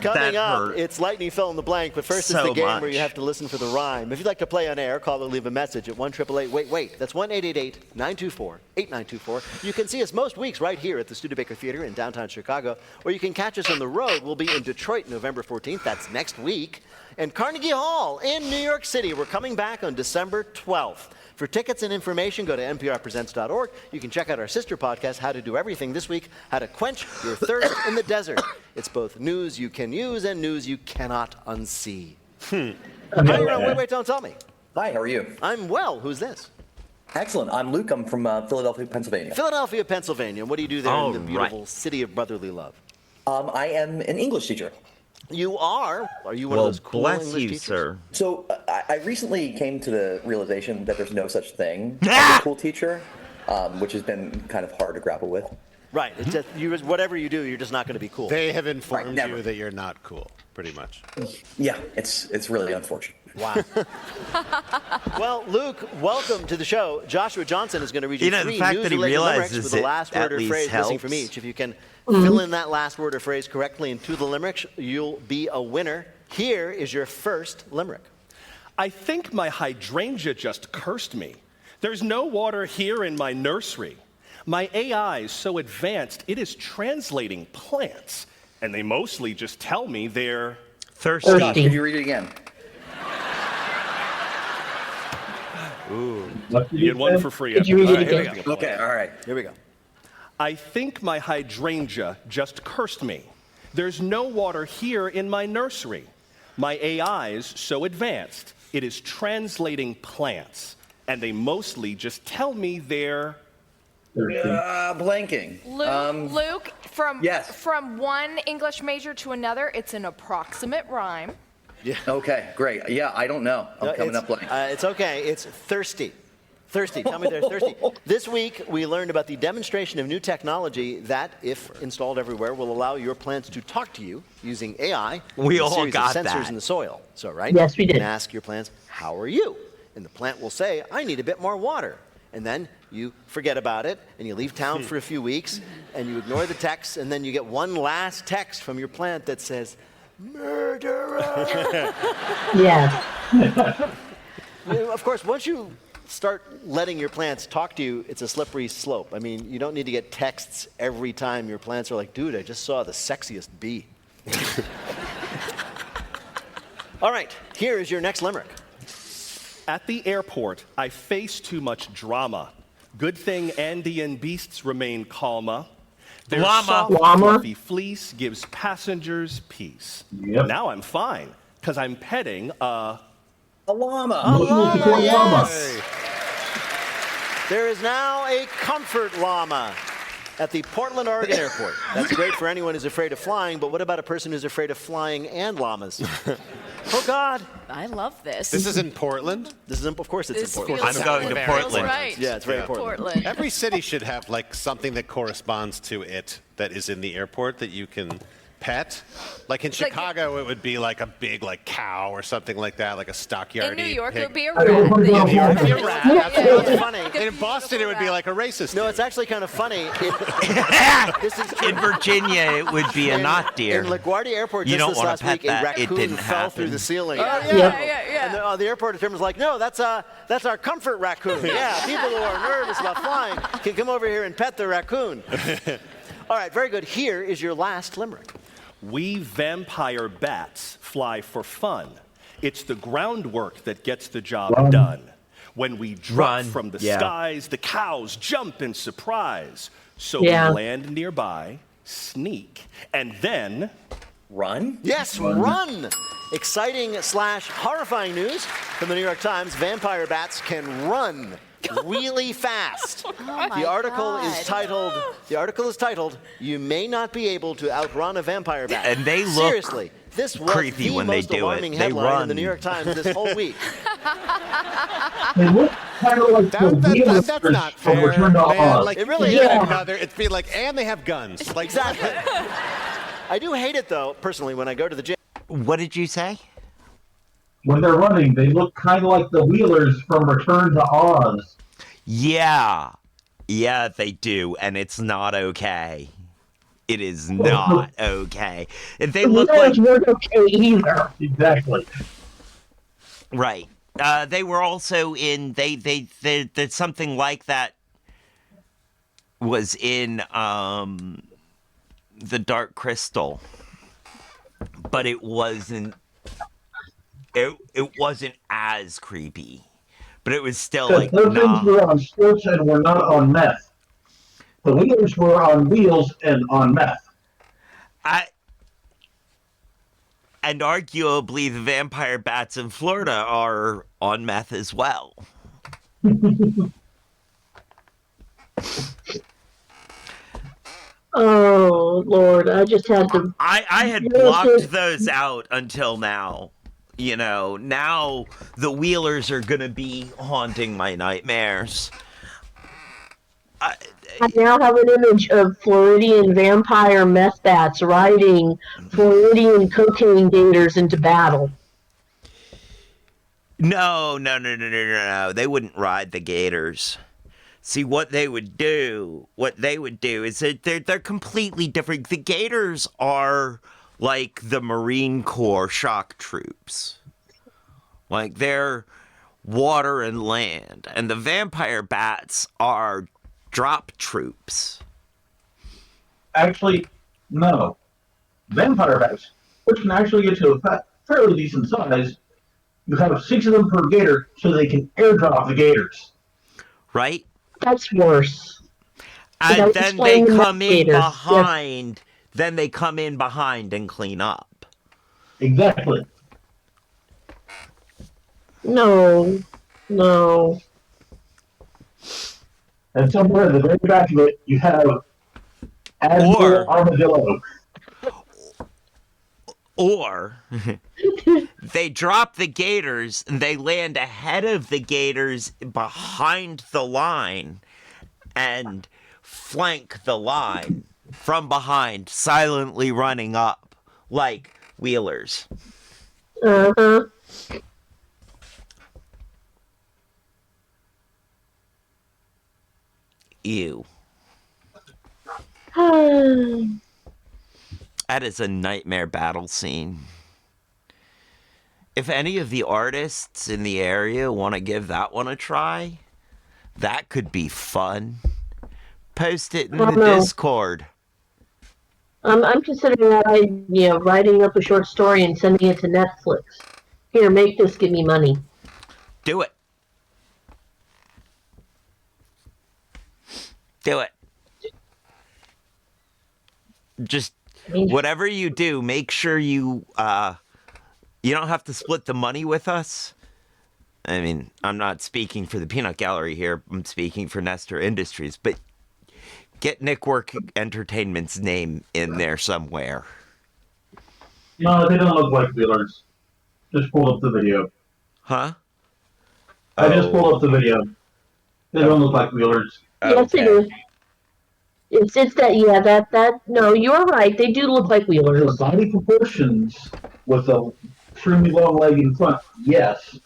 Coming That up, hurt it's Lightning Fill in the Blank, but first so it's the game much. where you have to listen for the rhyme. If you'd like to play on air, call or leave a message at 1-888-WAIT-WAIT. That's 1-888-924-8924. You can see us most weeks right here at the Studebaker Theater in downtown Chicago, or you can catch us on the road. We'll be in Detroit November 14th. That's next week. And Carnegie Hall in New York City. We're coming back on December 12th. For tickets and information, go to nprpresents.org. You can check out our sister podcast, How to Do Everything, this week, How to Quench Your Thirst in the Desert. It's both news you can use and news you cannot unsee. Hi, you're on Wait, Don't Tell Me. Hi, how are you? I'm well. Who's this? Excellent. I'm Luke. I'm from Philadelphia, Pennsylvania. Philadelphia, Pennsylvania. What do you do there in the beautiful city of brotherly love? I am an English teacher. You are? Are you one of those cool bless English you, teachers? sir. So I recently came to the realization that there's no such thing as a cool teacher, which has been kind of hard to grapple with. Right. It's just, whatever you do, you're just not going to be cool. They have informed never. you that you're not cool, pretty much. Yeah, it's really unfortunate. Wow. Well, Luke, welcome to the show. Joshua Johnson is going to read you the three fact news that he related limericks realizes with the it last at word or least phrase missing from helps. each. If you can fill in that last word or phrase correctly into the limericks, you'll be a winner. Here is your first limerick. I think my hydrangea just cursed me. There's no water here in my nursery. My AI is so advanced, it is translating plants. And they mostly just tell me they're thirsty. Scott, could you read it again? Ooh. You get one for free. Could you read it Here we again? go. Okay, all right. Here we go. I think my hydrangea just cursed me. There's no water here in my nursery. My AI is so advanced, it is translating plants. And they mostly just tell me they're Blanking. Luke, yes. from one English major to another, it's an approximate rhyme. Yeah. Okay, great. Yeah, I don't know. I'm coming up blank. It's okay. It's thirsty. Thirsty. Tell me they're thirsty. This week, we learned about the demonstration of new technology that, if installed everywhere, will allow your plants to talk to you using AI. We and a all series got of sensors that. in the soil. So, right? Yes, we did. You can ask your plants, how are you? And the plant will say, I need a bit more water. And then you forget about it, and you leave town for a few weeks, and you ignore the text, and then you get one last text from your plant that says, murderer! Yes. Of course, once you start letting your plants talk to you, it's a slippery slope. I mean, you don't need to get texts every time your plants are like, dude, I just saw the sexiest bee. All right, here is your next limerick. At the airport, I face too much drama. Good thing Andean beasts remain calma. Their soft, fluffy fleece gives passengers peace. Yep. Now I'm fine, because I'm petting a llama. A llama, yes. Hey. There is now a comfort llama at the Portland, Oregon airport. That's great for anyone who's afraid of flying, but what about a person who's afraid of flying and llamas? Oh, God. I love this. This is in Portland? This is, of course it's This in Portland. feels I'm going to feels Portland. Right. Yeah, it's very important. Portland. Every city should have like something that corresponds to it that is in the airport that you can pet. Like in Chicago, it would be like a big like cow or something like that, like a stockyard. In New York, pig. it would be a rat. that In you New York, can it'd be a pet. rat. Yeah, That's yeah, It's yeah. funny. Like a In Boston, it would be like a racist. No, dude. it's actually kind of funny. This is In Virginia, it would be a not deer. In LaGuardia Airport, You just don't this wanna last pet week, that. a It raccoon didn't fell through happen. the ceiling. Yeah. And the airport attendant was like, no, that's our comfort raccoon. Yeah, people who are nervous about flying can come over here and pet the raccoon. All right, very good. Here is your last limerick. We vampire bats fly for fun. It's the groundwork that gets the job done. When we drop from the skies, the cows jump in surprise. So we land nearby, sneak, and then run? Yes, run! Exciting / horrifying news from the New York Times. Vampire bats can run really fast. The article is titled "You May Not Be Able to Outrun a Vampire Bat." And they look seriously, this was creepy the when they most do it. alarming They headline in run. the New York Times this whole week. They look kind of like the wheelers That's not from fair. Return to Man, Oz. like, It really you is. get another, it'd be like, and they have guns. Like, Exactly. I do hate it though, personally, when I go to the gym. What did you say? When they're running, they look kind of like the wheelers from Return to Oz. Yeah. Yeah, they do, and it's not okay. It is not okay. They look like weren't okay either. Exactly. right. They were also in they something like that was in the Dark Crystal, but it wasn't. It wasn't as creepy, but it was still like Those things nah. were on stilts and were not on meth. The wheelers were on wheels and on meth. And arguably, the vampire bats in Florida are on meth as well. Oh Lord, I just had to. I had blocked those out until now. You know, now the Wheelers are gonna be haunting my nightmares. I now have an image of Floridian vampire meth bats riding Floridian cocaine gators into battle. No. They wouldn't ride the gators. See, what they would do is that they're completely different. The gators are like the Marine Corps shock troops. Like, they're water and land. And the vampire bats are drop troops. Actually, no. Vampire bats, which can actually get to a fairly decent size, you have 6 of them per gator, so they can airdrop the gators. Right? That's worse. And then they come in behind. Then they come in behind and clean up. Exactly. No. And somewhere in the very back of it, you have Admiral Armadillo. Or they drop the gators and they land ahead of the gators behind the line and flank the line from behind, silently running up like Wheelers. Uh-huh. Ew. That is a nightmare battle scene. If any of the artists in the area want to give that one a try, that could be fun. Post it in the Discord. I'm considering that writing up a short story and sending it to Netflix. Here, make this, give me money. Do it. Do it. Just whatever you do, make sure you don't have to split the money with us. I mean, I'm not speaking for the Peanut Gallery here. I'm speaking for Nestor Industries, but get Nikwork Entertainment's name in there somewhere. No, they don't look like Wheelers. Just pull up the video. Huh? I just pulled up the video. They don't look like Wheelers. Yes, they do. It's that no, you're right. They do look like Wheelers. The body proportions with a extremely long leg in front, yes.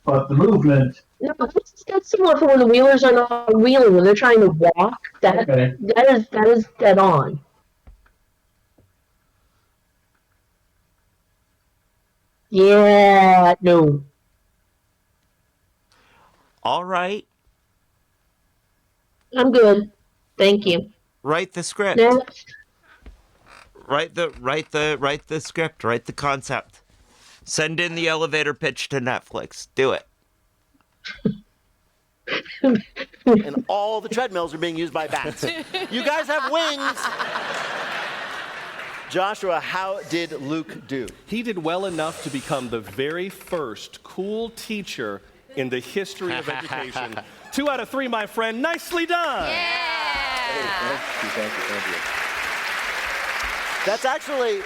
But the movement. No, that's similar for when the Wheelers are not wheeling, when they're trying to walk. That is dead on. Yeah, no. All right. I'm good. Thank you. Write the script. Next. Write the script. Write the concept. Send in the elevator pitch to Netflix. Do it. And all the treadmills are being used by bats. You guys have wings. Joshua, how did Luke do? He did well enough to become the very first cool teacher in the history of education. 2 out of 3, my friend. Nicely done. Thank you. That's actually,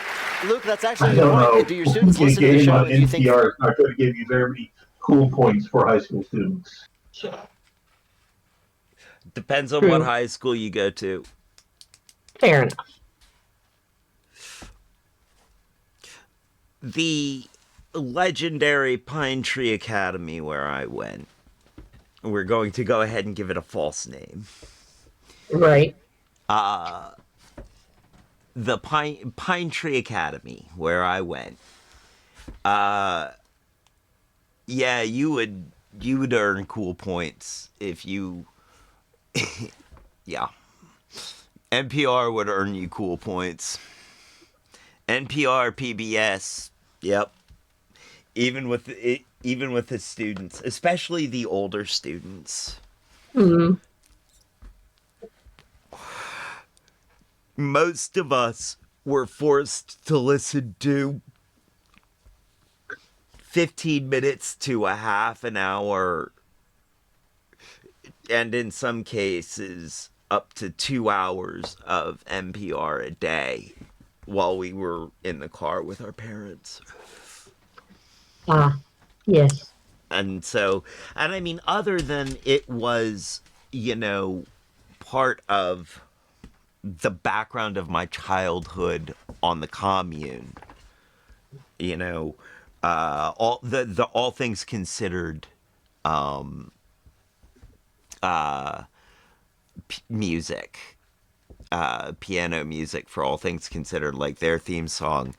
Luke, that's I actually don't know. Do your students listen to the show? Do you think NPRs are going to give you very many cool points for high school students. Depends on what high school you go to. Fair enough. The legendary Pine Tree Academy where I went. We're going to go ahead and give it a false name. Right. The Pine Tree Academy where I went. Yeah, you would earn cool points if you yeah. NPR would earn you cool points. NPR, PBS, yep. Even with the students, especially the older students. Mm-hmm. Most of us were forced to listen to 15 minutes to a half an hour and in some cases, up to 2 hours of NPR a day while we were in the car with our parents. Yes. And so, and I mean, other than it was, part of the background of my childhood on the commune, all the all things considered, music, piano music for all things considered, like their theme song,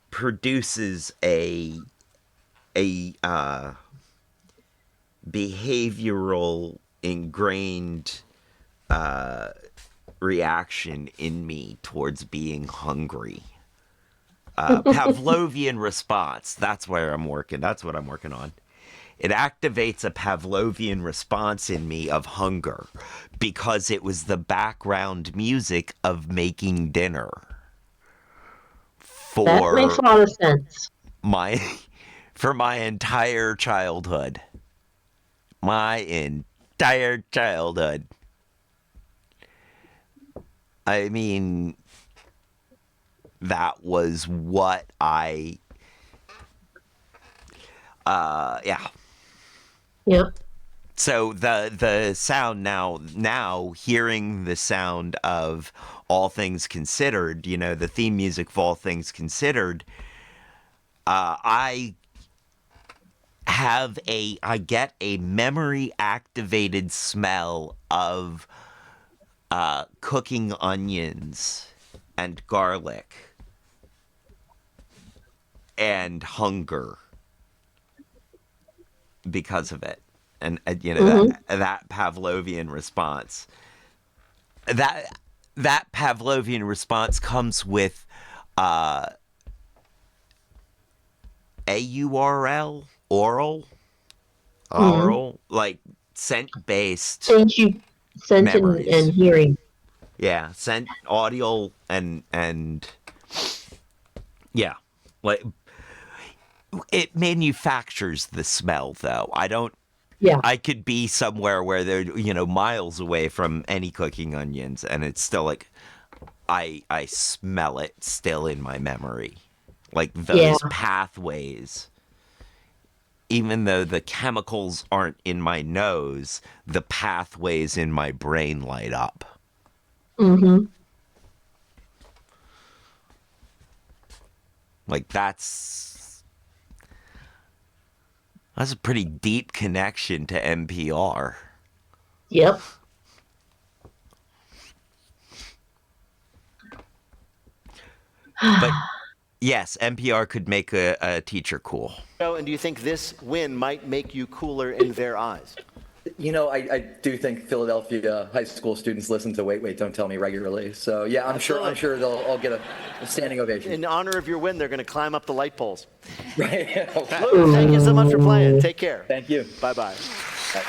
produces a behavioral ingrained reaction in me towards being hungry. Pavlovian response. That's where I'm working. That's what I'm working on. It activates a Pavlovian response in me of hunger because it was the background music of making dinner. That makes a lot of sense. For my entire childhood. My entire childhood. I mean, that was what I... yeah. Yep. So the sound now hearing the sound of All Things Considered, the theme music of All Things Considered, I get a memory activated smell of cooking onions and garlic and hunger because of it. And that Pavlovian response, that Pavlovian response comes with AURL, oral, like scent based Scent and hearing. Yeah, scent, audio, and yeah, like it manufactures the smell though. I could be somewhere where they're, miles away from any cooking onions, and it's still like, I smell it still in my memory. Like those pathways. Even though the chemicals aren't in my nose, the pathways in my brain light up. Mm-hmm. Like that's a pretty deep connection to NPR. Yep. But yes, NPR could make a teacher cool. And do you think this win might make you cooler in their eyes? I do think Philadelphia high school students listen to Wait, Wait, Don't Tell Me regularly. So yeah, I'm sure they'll all get a standing ovation. In honor of your win, they're going to climb up the light poles. Right. Lou, thank you so much for playing. Take care. Thank you. Bye-bye.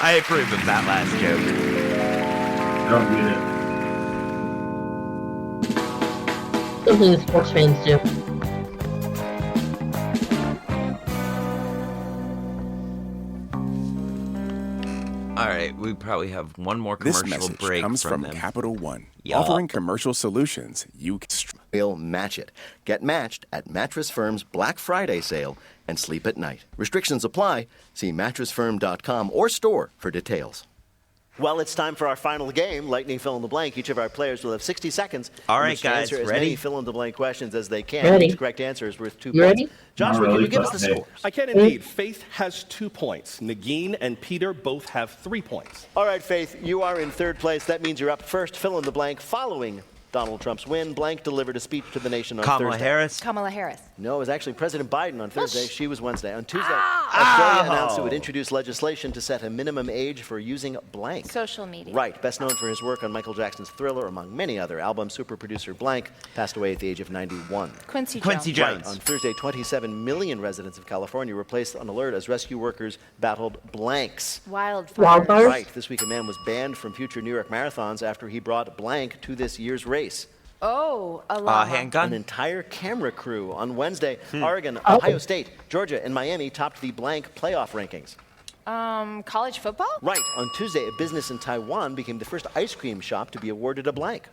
I approve of that last joke. Don't get it. Something that sports fans do. All right, we probably have one more commercial This message break comes from them. Capital One, Yup. offering commercial solutions you can. We'll match it. Get matched at Mattress Firm's Black Friday sale and sleep at night. Restrictions apply. See mattressfirm.com or store for details. Well, it's time for our final game, Lightning Fill in the Blank. Each of our players will have 60 seconds. All in right, which to guys, answer as ready? many fill-in-the-blank questions as they can. Ready. Each correct answer is worth 2 You points. ready? Joshua, Not can you really, give us but the hey. scores? I can indeed. Faith has 2 points. Nagin and Peter both have 3 points. All right, Faith, you are in third place. That means you're up first. Fill in the blank following Donald Trump's win. Blank delivered a speech to the nation on Kamala Thursday. Harris. Kamala Harris. No, it was actually President Biden on Thursday. She was Wednesday. On Tuesday, Australia announced it would introduce legislation to set a minimum age for using blank. Social media. Right, best known for his work on Michael Jackson's Thriller, among many other albums. Super producer Blank passed away at the age of 91. Quincy Quincy Jones. Jones. Right, on Thursday, 27 million residents of California were placed on alert as rescue workers battled blanks. Wildfires. Right, this week a man was banned from future New York marathons after he brought blank to this year's race. Oh, a llama. Handgun? An entire camera crew on Wednesday. Oregon, Ohio State, Georgia, and Miami topped the blank playoff rankings. College football? Right. On Tuesday, a business in Taiwan became the first ice cream shop to be awarded a blank.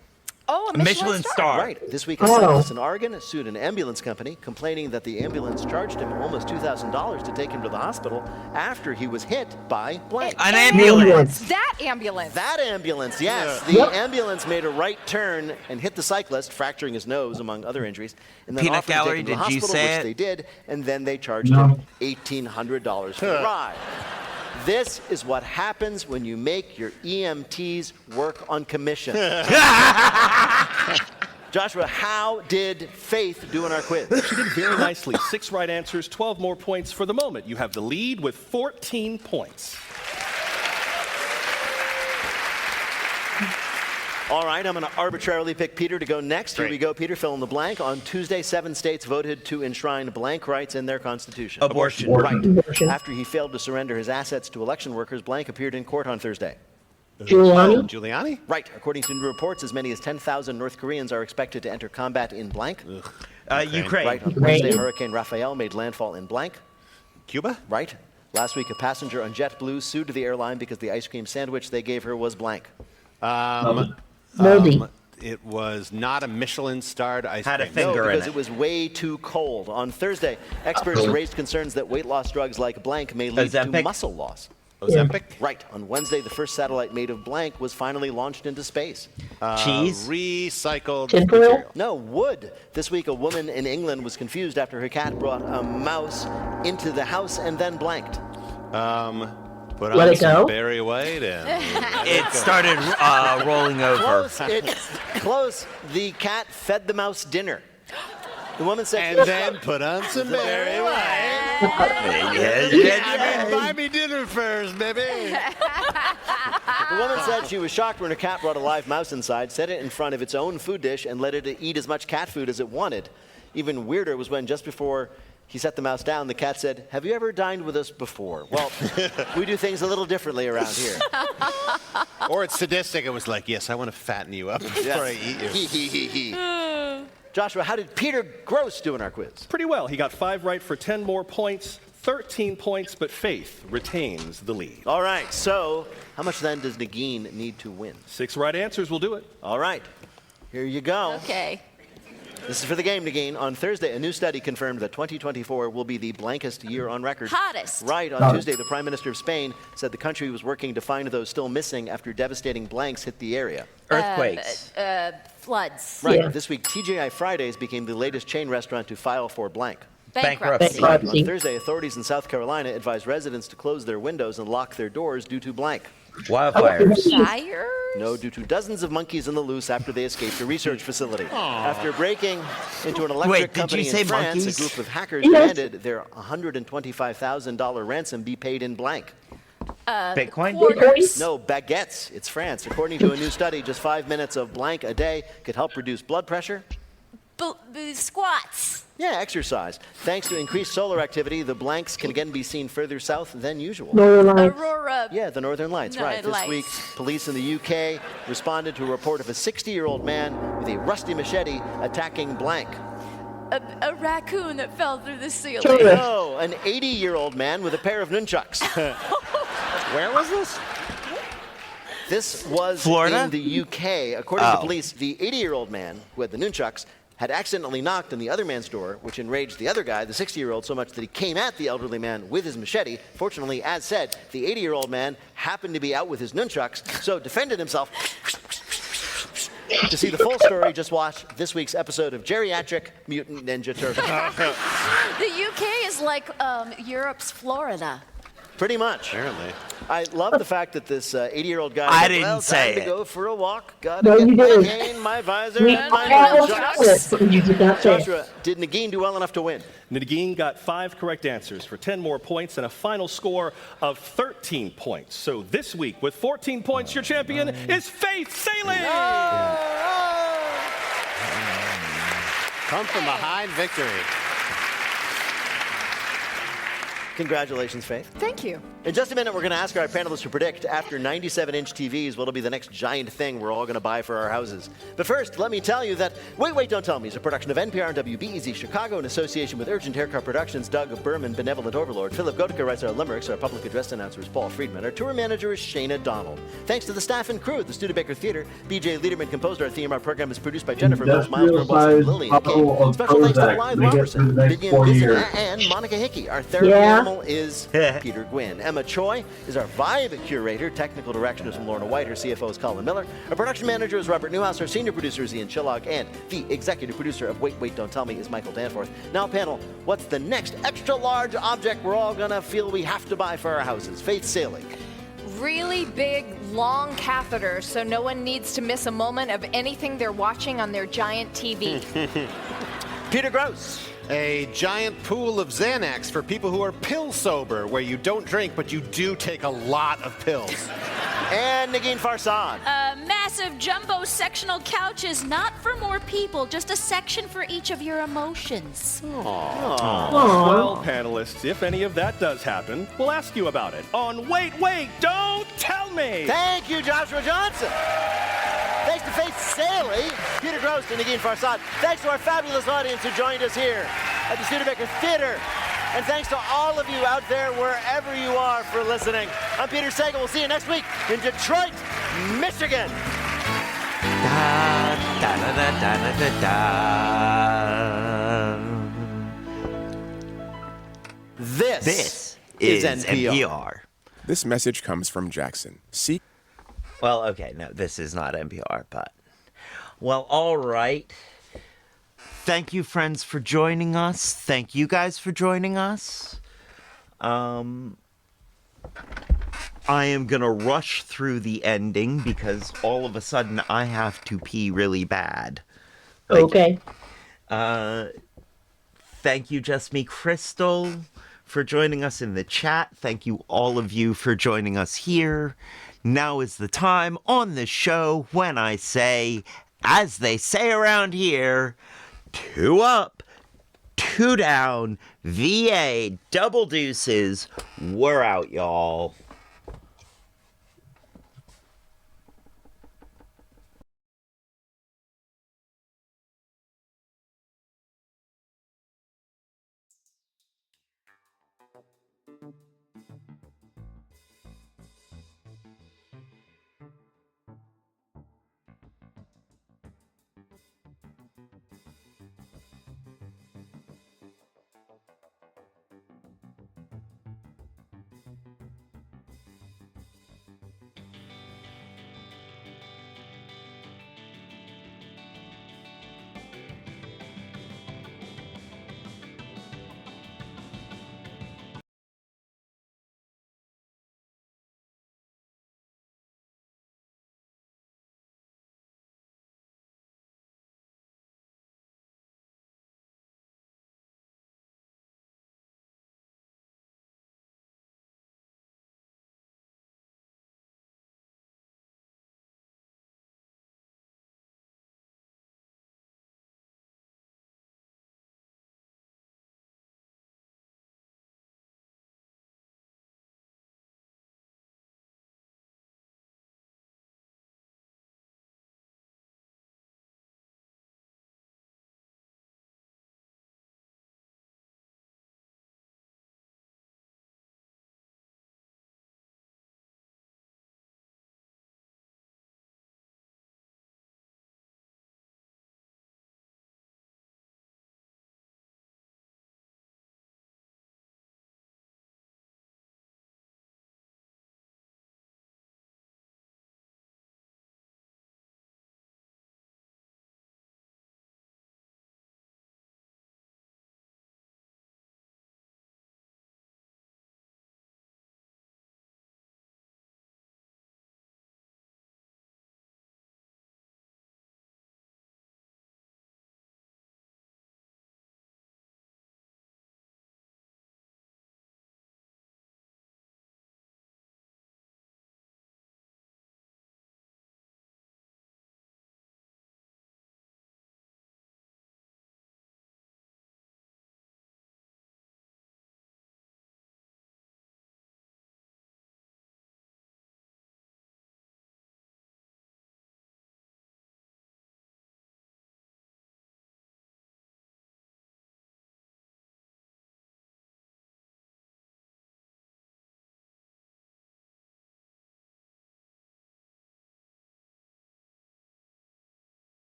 Oh, a Michelin star. Right. This week, a cyclist in Oregon sued an ambulance company, complaining that the ambulance charged him almost $2,000 to take him to the hospital after he was hit by blank. An ambulance. That ambulance. That ambulance, yes. The ambulance made a right turn and hit the cyclist, fracturing his nose, among other injuries. And then Peanut offered to take gallery, him to the did you hospital, say which it? they did, and then they charged him $1,800 for the ride. This is what happens when you make your EMTs work on commission. Joshua, how did Faith do in our quiz? She did very nicely. 6 right answers, 12 more points for the moment. You have the lead with 14 points. All right, I'm going to arbitrarily pick Peter to go next. Here we go, Peter, fill in the blank. On Tuesday, 7 states voted to enshrine blank rights in their constitution. Abortion. Right. After he failed to surrender his assets to election workers, blank appeared in court on Thursday. Giuliani? Giuliani? Right. According to new reports, as many as 10,000 North Koreans are expected to enter combat in blank. Ukraine. Right. On Wednesday, Hurricane Rafael made landfall in blank. Cuba? Right. Last week, a passenger on JetBlue sued the airline because the ice cream sandwich they gave her was blank. Moldy. It was not a Michelin-starred ice Had a cream. finger in because it. it was way too cold. On Thursday, experts raised concerns that weight loss drugs like blank may lead to Ozempic? muscle loss. Ozempic? Right. On Wednesday, the first satellite made of blank was finally launched into space. Cheese? Recycled Tinfoil? material. No, wood. This week, a woman in England was confused after her cat brought a mouse into the house and then blanked. Put Let on it some go? Barry White and It started rolling over. Close. The cat fed the mouse dinner. The woman said, and then put on some Barry White. Buy me dinner first, baby. The woman said she was shocked when her cat brought a live mouse inside, set it in front of its own food dish, and let it eat as much cat food as it wanted. Even weirder was when, just before he set the mouse down, the cat said, "Have you ever dined with us before?" Well, we do things a little differently around here. Or it's sadistic. It was like, yes, I want to fatten you up before I eat you. Joshua, how did Peter Gross do in our quiz? Pretty well. He got 5 right for 10 more points, 13 points, but Faith retains the lead. All right, so how much then does Nagin need to win? 6 right answers will do it. All right, here you go. Okay. This is for the game, Nagin. On Thursday, a new study confirmed that 2024 will be the blankest year on record. Hottest. Right. On Tuesday, the Prime Minister of Spain said the country was working to find those still missing after devastating blanks hit the area. Earthquakes. Floods. Right. Yeah. This week, TGI Fridays became the latest chain restaurant to file for blank. Bankruptcy. Right. On Bankruptcy. Thursday, authorities in South Carolina advised residents to close their windows and lock their doors due to blank. Wildfires. Fire. No, due to dozens of monkeys on the loose after they escaped a research facility. After breaking into an electric Wait, did company you say in France, monkeys? a group of hackers demanded their $125,000 ransom be paid in blank. Bitcoin? Quarters? No, baguettes. It's France. According to a new study, just 5 minutes of blank a day could help reduce blood pressure. Squats. Yeah, exercise. Thanks to increased solar activity, the blanks can again be seen further south than usual. Northern Lights. Aurora. Yeah, the Northern Lights, right. Northern This Lights. week, police in the UK responded to a report of a 60-year-old man with a rusty machete attacking blank. A raccoon that fell through the ceiling. Tourist. No, an 80-year-old man with a pair of nunchucks. Where was this? This was Florida? in the UK. According to police, the 80-year-old man who had the nunchucks had accidentally knocked on the other man's door, which enraged the other guy, the 60-year-old, so much that he came at the elderly man with his machete. Fortunately, as said, the 80-year-old man happened to be out with his nunchucks, so defended himself. To see the full story, just watch this week's episode of Geriatric Mutant Ninja Turtles. The UK is like Europe's Florida. Pretty much. Apparently. I love the fact that this 80-year-old guy I said, didn't well, say time to it. go for a walk. Gotta No, get you my didn't. cane, my visor, We and my almost nunchucks. got it. You did not say it. Joshua, did Nagin do well enough to win? Nagin got 5 correct answers for 10 more points and a final score of 13 points. So this week, with 14 points, your champion is Faith Saley. Come from behind victory. Congratulations, Faith. Thank you. In just a minute, we're going to ask our panelists to predict, after 97-inch TVs, what'll be the next giant thing we're all going to buy for our houses. But first, let me tell you that Wait, Don't Tell Me is a production of NPR and WBEZ Chicago in association with Urgent Haircut Productions. Doug Berman, Benevolent Overlord. Philip Gotica writes our limericks. Our public address announcer is Paul Friedman. Our tour manager is Shayna Donald. Thanks to the staff and crew at the Studebaker Theater. BJ Liederman composed our theme. Our program is produced by Jennifer Mills, Miles Burnbus, Lillian King. Special thanks to Blythe Robertson, Vivian Vizina, and Monica Hickey. Our therapy animal is Peter Gwynn. Emma Choi is our vibe curator. Technical direction is from Lorna White. Her CFO is Colin Miller. Our production manager is Robert Newhouse. Our senior producer is Ian Chillog. And the executive producer of Wait, Don't Tell Me is Michael Danforth. Now, panel, what's the next extra large object we're all going to feel we have to buy for our houses? Faith Saling. Really big, long catheter so no one needs to miss a moment of anything they're watching on their giant TV. Peter Gross. A giant pool of Xanax for people who are pill sober, where you don't drink, but you do take a lot of pills. And Negin Farsad. A massive jumbo sectional couch is not for more people, just a section for each of your emotions. Well, panelists, if any of that does happen, we'll ask you about it on Wait, Don't Tell Me. Thank you, Joshua Johnson. Thanks to Faith Saley, Peter Gross, and Negin Farsad. Thanks to our fabulous audience who joined us here at the Studebaker Theater. And thanks to all of you out there, wherever you are, for listening. I'm Peter Sagal. We'll see you next week in Detroit, Michigan. This is NPR. This message comes from Jackson. Well, okay, no, this is not NPR, but... Well, all right. Thank you, friends, for joining us. Thank you guys for joining us. I am going to rush through the ending because all of a sudden I have to pee really bad. Okay. Thank you, Just Me Crystal, for joining us in the chat. Thank you, all of you, for joining us here. Now is the time on the show when I say, as they say around here, 2 up, 2 down, VA, double deuces. We're out, y'all.